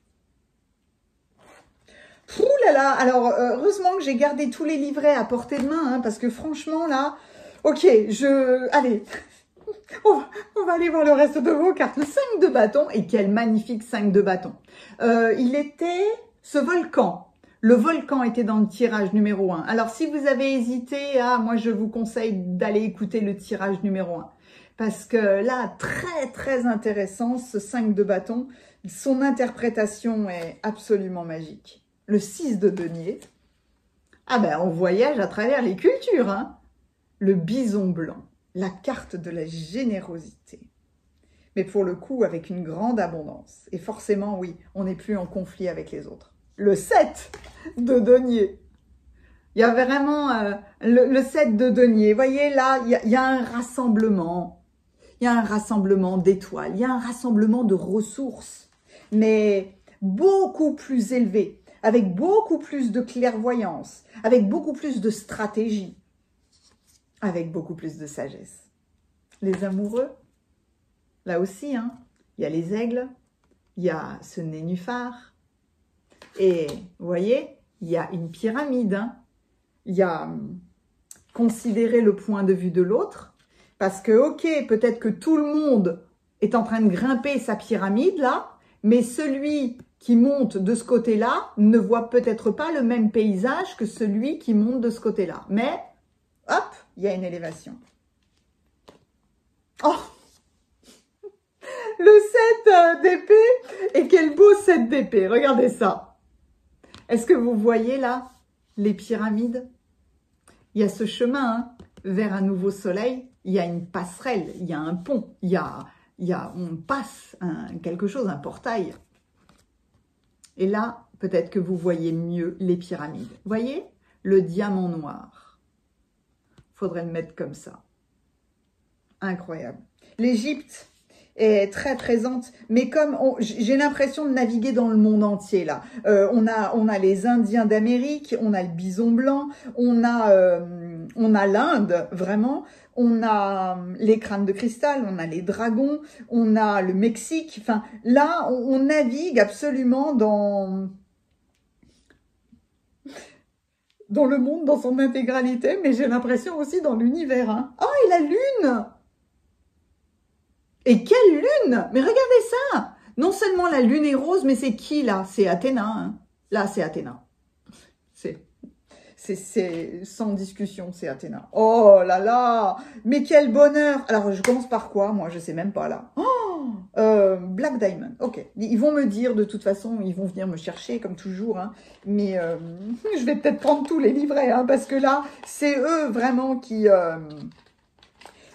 Ouh là là, alors heureusement que j'ai gardé tous les livrets à portée de main, hein, parce que franchement là, ok, allez, on va aller voir le reste de vos cartes. Le 5 de bâton, et quel magnifique 5 de bâton. Il était ce volcan. Le volcan était dans le tirage numéro 1. Alors, si vous avez hésité, moi, je vous conseille d'aller écouter le tirage numéro 1. Parce que là, très, très intéressant, ce 5 de bâton. Son interprétation est absolument magique. Le 6 de denier. Ah ben, on voyage à travers les cultures, hein. Le bison blanc. La carte de la générosité. Mais pour le coup, avec une grande abondance. Et forcément, oui, on n'est plus en conflit avec les autres. Le 7 de denier. Il y a vraiment le 7 de denier. Vous voyez, là, il y a un rassemblement. Il y a un rassemblement d'étoiles. Il y a un rassemblement de ressources. Mais beaucoup plus élevé. Avec beaucoup plus de clairvoyance. Avec beaucoup plus de stratégie. Avec beaucoup plus de sagesse. Les amoureux, là aussi, hein, il y a les aigles. Il y a ce nénuphar. Et vous voyez, il y a une pyramide, hein. Il y a considérer le point de vue de l'autre, parce que, ok, peut-être que tout le monde est en train de grimper sa pyramide, là, mais celui qui monte de ce côté-là ne voit peut-être pas le même paysage que celui qui monte de ce côté-là. Mais, hop, il y a une élévation. Oh! Le 7 d'épée. Et quel beau 7 d'épée. Regardez ça. Est-ce que vous voyez là les pyramides? Il y a ce chemin hein, vers un nouveau soleil. Il y a une passerelle. Il y a un pont. On passe quelque chose, un portail. Et là, peut-être que vous voyez mieux les pyramides. Vous voyez? Le diamant noir. Faudrait le mettre comme ça. Incroyable. L'Égypte est très présente, mais comme j'ai l'impression de naviguer dans le monde entier là. On a les Indiens d'Amérique, on a le bison blanc, on a l'Inde vraiment, on a les crânes de cristal, on a les dragons, on a le Mexique. Enfin là, on navigue absolument dans le monde dans son intégralité, mais j'ai l'impression aussi dans l'univers. Hein. Oh, et la lune! Et quelle lune! Mais regardez ça! Non seulement la lune est rose, mais c'est qui là? C'est Athéna. Hein. Là, c'est Athéna. C'est sans discussion, c'est Athéna. Oh là là! Mais quel bonheur! Alors, je commence par quoi? Moi, je sais même pas là. Oh Black Diamond. Ok. Ils vont me dire, de toute façon, ils vont venir me chercher comme toujours. Hein. Mais je vais peut-être prendre tous les livrets, hein, parce que là, c'est eux vraiment qui...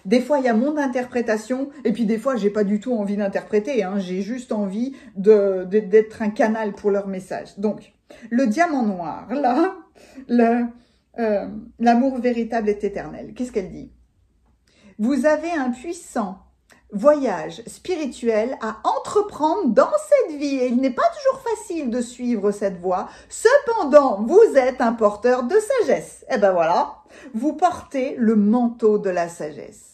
Des fois, il y a mon interprétation, et puis des fois, j'ai pas du tout envie d'interpréter. Hein, j'ai juste envie d'être un canal pour leur message. Donc, le diamant noir, là, l'amour véritable est éternel. Qu'est-ce qu'elle dit? Vous avez un puissant voyage spirituel à entreprendre dans cette vie. Et il n'est pas toujours facile de suivre cette voie. Cependant, vous êtes un porteur de sagesse. Et ben voilà, vous portez le manteau de la sagesse.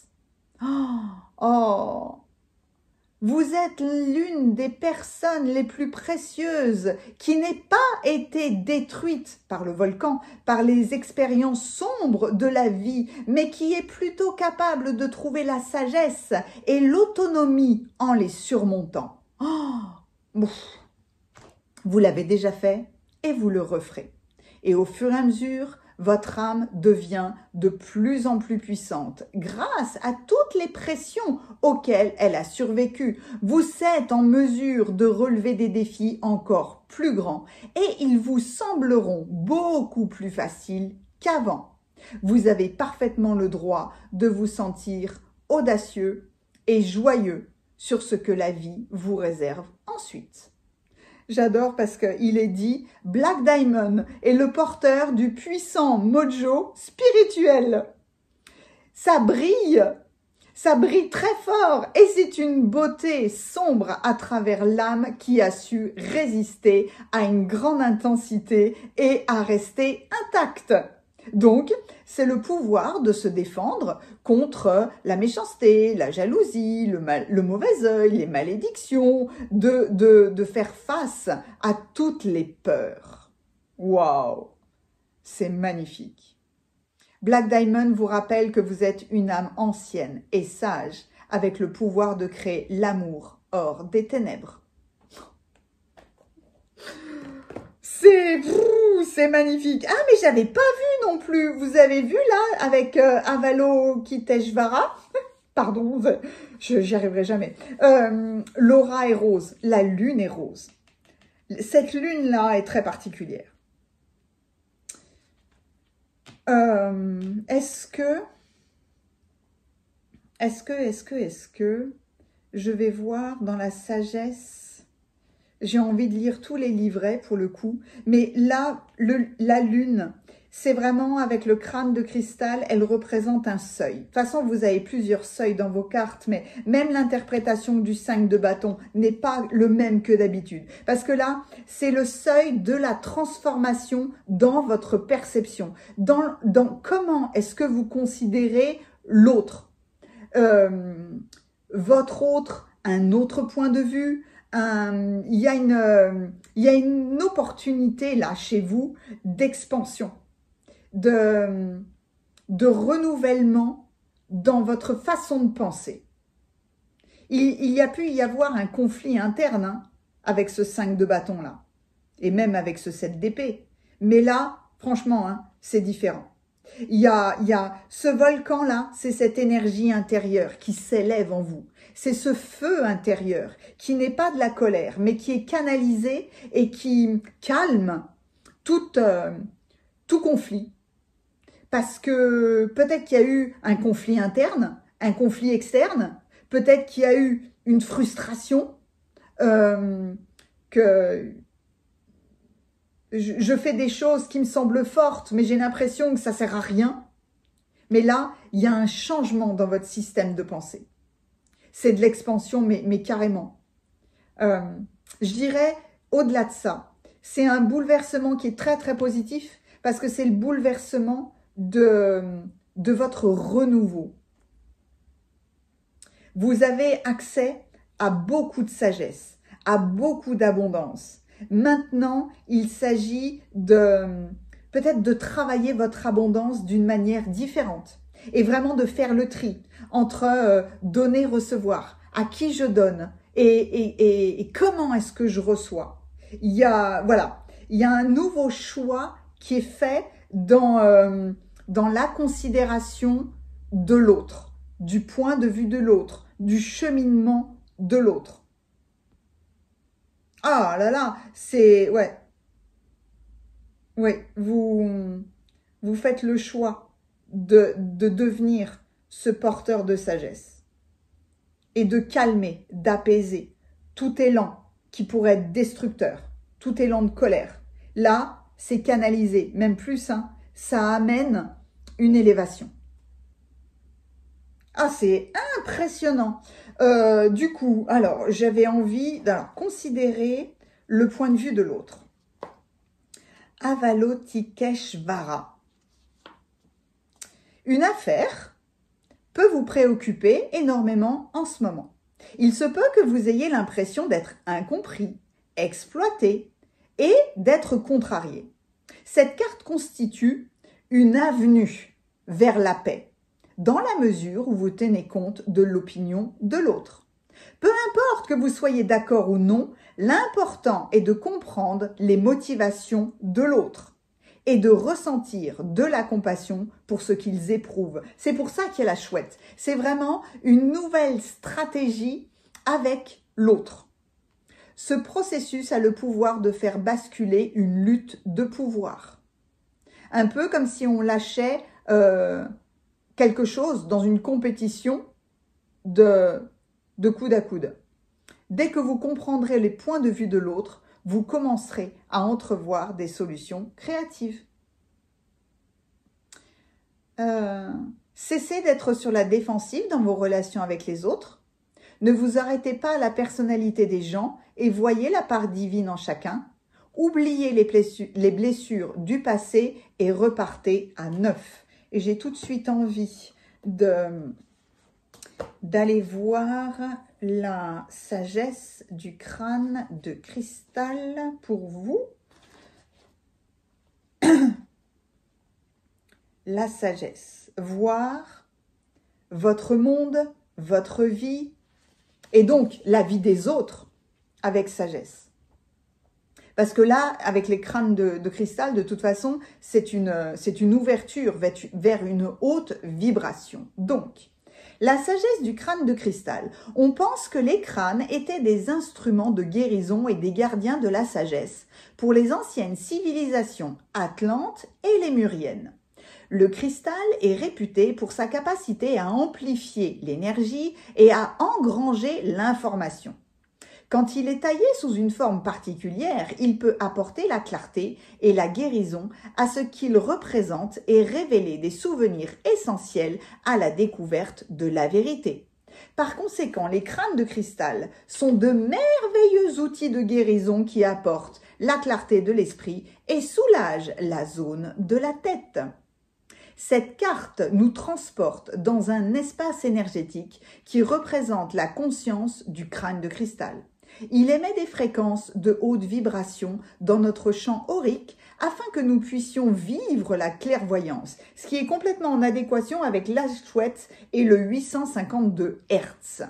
Oh, vous êtes l'une des personnes les plus précieuses qui n'ait pas été détruite par le volcan, par les expériences sombres de la vie, mais qui est plutôt capable de trouver la sagesse et l'autonomie en les surmontant. Oh, vous l'avez déjà fait et vous le referez. Et au fur et à mesure, votre âme devient de plus en plus puissante grâce à toutes les pressions auxquelles elle a survécu. Vous êtes en mesure de relever des défis encore plus grands et ils vous sembleront beaucoup plus faciles qu'avant. Vous avez parfaitement le droit de vous sentir audacieux et joyeux sur ce que la vie vous réserve ensuite. J'adore parce qu'il est dit « Black Diamond est le porteur du puissant mojo spirituel. » Ça brille très fort et c'est une beauté sombre à travers l'âme qui a su résister à une grande intensité et à rester intacte. Donc, c'est le pouvoir de se défendre contre la méchanceté, la jalousie, le mauvais œil, les malédictions, de faire face à toutes les peurs. Waouh! C'est magnifique. Black Diamond vous rappelle que vous êtes une âme ancienne et sage avec le pouvoir de créer l'amour hors des ténèbres. C'est magnifique. Ah, mais j'avais pas vu non plus. Vous avez vu là avec Avalokiteshvara? Pardon, j'y arriverai jamais. L'aura est rose. La lune est rose. Cette lune-là est très particulière. Est-ce que je vais voir dans la sagesse? J'ai envie de lire tous les livrets pour le coup, mais là, la lune, c'est vraiment avec le crâne de cristal, elle représente un seuil. De toute façon, vous avez plusieurs seuils dans vos cartes, mais même l'interprétation du 5 de bâton n'est pas le même que d'habitude. Parce que là, c'est le seuil de la transformation dans votre perception. Dans comment est-ce que vous considérez l'autre, votre autre, un autre point de vue. Il y a une opportunité là chez vous d'expansion, de renouvellement dans votre façon de penser. Il y a pu y avoir un conflit interne hein, avec ce 5 de bâton là, et même avec ce 7 d'épée. Mais là, franchement, hein, c'est différent. Il y a ce volcan-là, c'est cette énergie intérieure qui s'élève en vous. C'est ce feu intérieur qui n'est pas de la colère, mais qui est canalisé et qui calme tout conflit. Parce que peut-être qu'il y a eu un conflit interne, un conflit externe, peut-être qu'il y a eu une frustration, que je fais des choses qui me semblent fortes, mais j'ai l'impression que ça ne sert à rien. Mais là, il y a un changement dans votre système de pensée. C'est de l'expansion, mais carrément. Je dirais, au-delà de ça, c'est un bouleversement qui est très, très positif parce que c'est le bouleversement de votre renouveau. Vous avez accès à beaucoup de sagesse, à beaucoup d'abondance. Maintenant, il s'agit peut-être de travailler votre abondance d'une manière différente et vraiment de faire le tri entre donner, recevoir, à qui je donne et comment est-ce que je reçois. Il y a un nouveau choix qui est fait dans la considération de l'autre, du point de vue de l'autre, du cheminement de l'autre. Ah là là, c'est... Ouais. Ouais, vous faites le choix de devenir ce porteur de sagesse et de calmer, d'apaiser tout élan qui pourrait être destructeur, tout élan de colère. Là, c'est canalisé, même plus, hein, ça amène une élévation. Ah, c'est impressionnant. Du coup, alors, j'avais envie de considérer le point de vue de l'autre. Avalokiteshvara. Une affaire peut vous préoccuper énormément en ce moment. Il se peut que vous ayez l'impression d'être incompris, exploité et d'être contrarié. Cette carte constitue une avenue vers la paix, dans la mesure où vous tenez compte de l'opinion de l'autre. Peu importe que vous soyez d'accord ou non, l'important est de comprendre les motivations de l'autre et de ressentir de la compassion pour ce qu'ils éprouvent. C'est pour ça qu'il y a la chouette. C'est vraiment une nouvelle stratégie avec l'autre. Ce processus a le pouvoir de faire basculer une lutte de pouvoir. Un peu comme si on lâchait quelque chose dans une compétition de coude à coude. Dès que vous comprendrez les points de vue de l'autre, vous commencerez à entrevoir des solutions créatives. Cessez d'être sur la défensive dans vos relations avec les autres. Ne vous arrêtez pas à la personnalité des gens et voyez la part divine en chacun. Oubliez les blessures du passé et repartez à neuf. Et j'ai tout de suite envie d'aller voir la sagesse du crâne de cristal pour vous. La sagesse, voir votre monde, votre vie et donc la vie des autres avec sagesse. Parce que là, avec les crânes de cristal, de toute façon, c'est une ouverture vers une haute vibration. Donc, la sagesse du crâne de cristal. On pense que les crânes étaient des instruments de guérison et des gardiens de la sagesse pour les anciennes civilisations atlantes et lémuriennes. Le cristal est réputé pour sa capacité à amplifier l'énergie et à engranger l'information. Quand il est taillé sous une forme particulière, il peut apporter la clarté et la guérison à ce qu'il représente et révéler des souvenirs essentiels à la découverte de la vérité. Par conséquent, les crânes de cristal sont de merveilleux outils de guérison qui apportent la clarté de l'esprit et soulagent la zone de la tête. Cette carte nous transporte dans un espace énergétique qui représente la conscience du crâne de cristal. Il émet des fréquences de haute vibration dans notre champ aurique afin que nous puissions vivre la clairvoyance, ce qui est complètement en adéquation avec la chouette et le 852 Hz.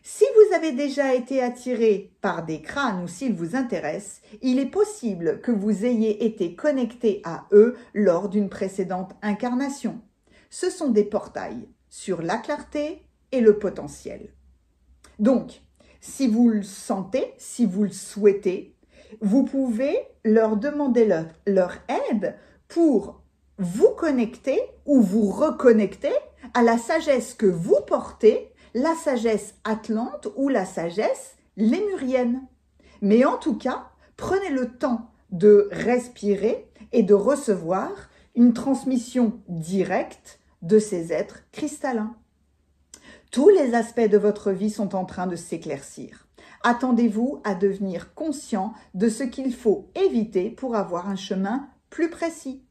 Si vous avez déjà été attiré par des crânes ou s'ils vous intéressent, il est possible que vous ayez été connecté à eux lors d'une précédente incarnation. Ce sont des portails sur la clarté et le potentiel. Donc, si vous le sentez, si vous le souhaitez, vous pouvez leur demander leur aide pour vous connecter ou vous reconnecter à la sagesse que vous portez, la sagesse atlante ou la sagesse lémurienne. Mais en tout cas, prenez le temps de respirer et de recevoir une transmission directe de ces êtres cristallins. Tous les aspects de votre vie sont en train de s'éclaircir. Attendez-vous à devenir conscient de ce qu'il faut éviter pour avoir un chemin plus précis.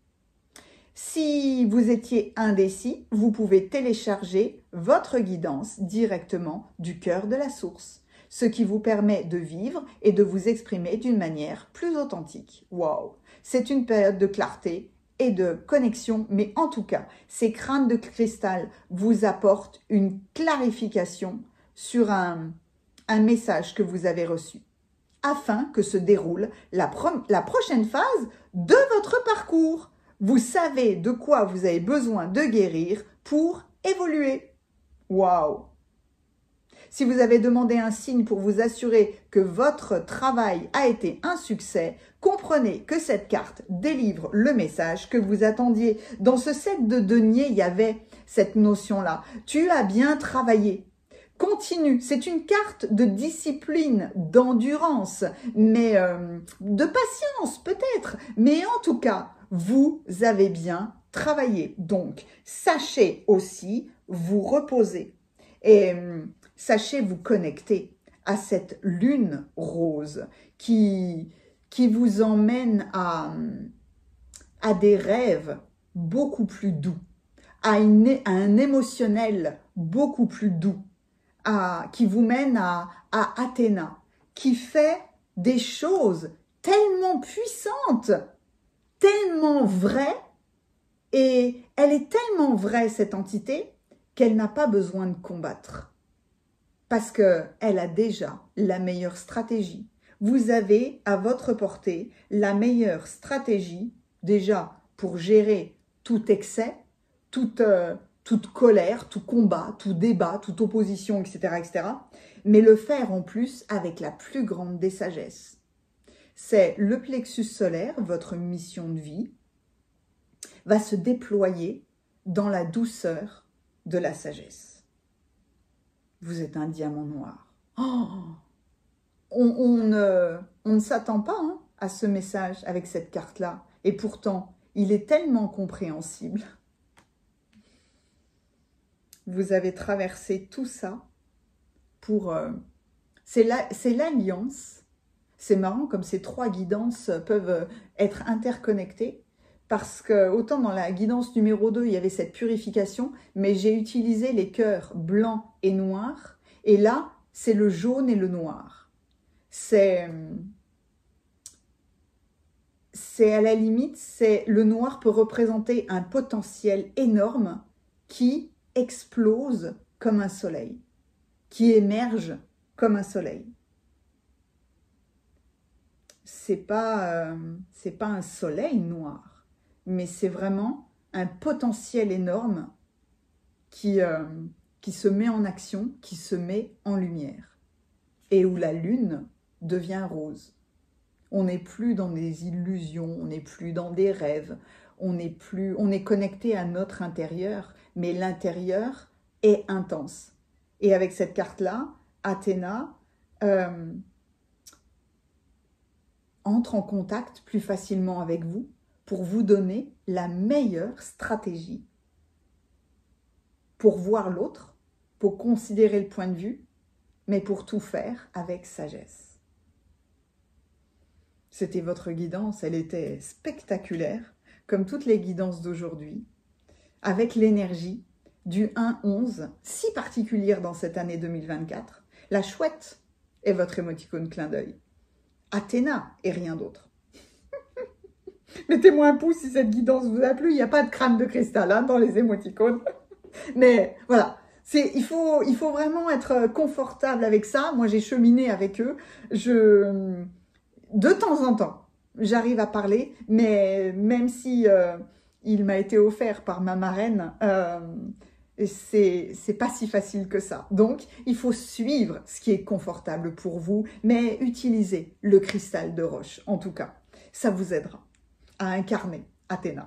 Si vous étiez indécis, vous pouvez télécharger votre guidance directement du cœur de la source, ce qui vous permet de vivre et de vous exprimer d'une manière plus authentique. Waouh! C'est une période de clarté et de connexion, mais en tout cas, ces crânes de cristal vous apportent une clarification sur un message que vous avez reçu, afin que se déroule la prochaine phase de votre parcours. Vous savez de quoi vous avez besoin de guérir pour évoluer. Waouh! Si vous avez demandé un signe pour vous assurer que votre travail a été un succès, comprenez que cette carte délivre le message que vous attendiez. Dans ce set de deniers, il y avait cette notion-là. Tu as bien travaillé. Continue. C'est une carte de discipline, d'endurance, mais de patience peut-être. Mais en tout cas, vous avez bien travaillé. Donc, sachez aussi vous reposer. Et sachez vous connecter à cette lune rose qui vous emmène à des rêves beaucoup plus doux, à un émotionnel beaucoup plus doux, qui vous mène à Athéna, qui fait des choses tellement puissantes, tellement vraies, et elle est tellement vraie cette entité qu'elle n'a pas besoin de combattre. Parce qu'elle a déjà la meilleure stratégie. Vous avez à votre portée la meilleure stratégie déjà pour gérer tout excès, toute colère, tout combat, tout débat, toute opposition, etc., etc. Mais le faire en plus avec la plus grande des sagesses. C'est le plexus solaire, votre mission de vie, va se déployer dans la douceur de la sagesse. Vous êtes un diamant noir. Oh, on ne s'attend pas à ce message avec cette carte-là. Et pourtant, il est tellement compréhensible. Vous avez traversé tout ça pour... c'est l'alliance. C'est marrant comme ces trois guidances peuvent être interconnectées. Parce que autant dans la guidance numéro 2, il y avait cette purification, mais j'ai utilisé les cœurs blancs et noirs. Et là, c'est le jaune et le noir. C'est à la limite, le noir peut représenter un potentiel énorme qui explose comme un soleil, qui émerge comme un soleil. C'est pas un soleil noir. Mais c'est vraiment un potentiel énorme qui se met en action, qui se met en lumière. Et où la lune devient rose. On n'est plus dans des illusions, on n'est plus dans des rêves, on est connecté à notre intérieur, mais l'intérieur est intense. Et avec cette carte-là, Athéna entre en contact plus facilement avec vous, pour vous donner la meilleure stratégie pour voir l'autre, pour considérer le point de vue, mais pour tout faire avec sagesse. C'était votre guidance, elle était spectaculaire, comme toutes les guidances d'aujourd'hui, avec l'énergie du 1-11, si particulière dans cette année 2024. La chouette est votre émoticône clin d'œil. Athéna et rien d'autre. Mettez-moi un pouce si cette guidance vous a plu. Il n'y a pas de crâne de cristal dans les émoticônes. Mais voilà, Il faut vraiment être confortable avec ça. Moi, j'ai cheminé avec eux. De temps en temps, j'arrive à parler, mais même si il m'a été offert par ma marraine, c'est pas si facile que ça. Donc, il faut suivre ce qui est confortable pour vous, mais utilisez le cristal de roche, en tout cas. Ça vous aidera à incarner Athéna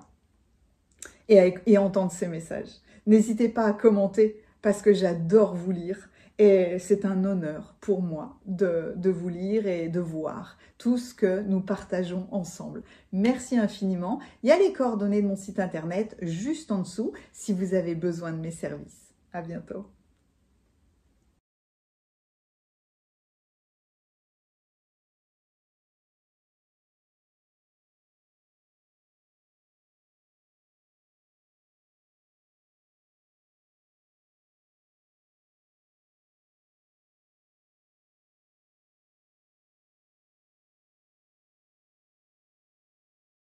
et entendre ces messages. N'hésitez pas à commenter parce que j'adore vous lire et c'est un honneur pour moi de vous lire et de voir tout ce que nous partageons ensemble. Merci infiniment. Il y a les coordonnées de mon site internet juste en dessous si vous avez besoin de mes services. À bientôt.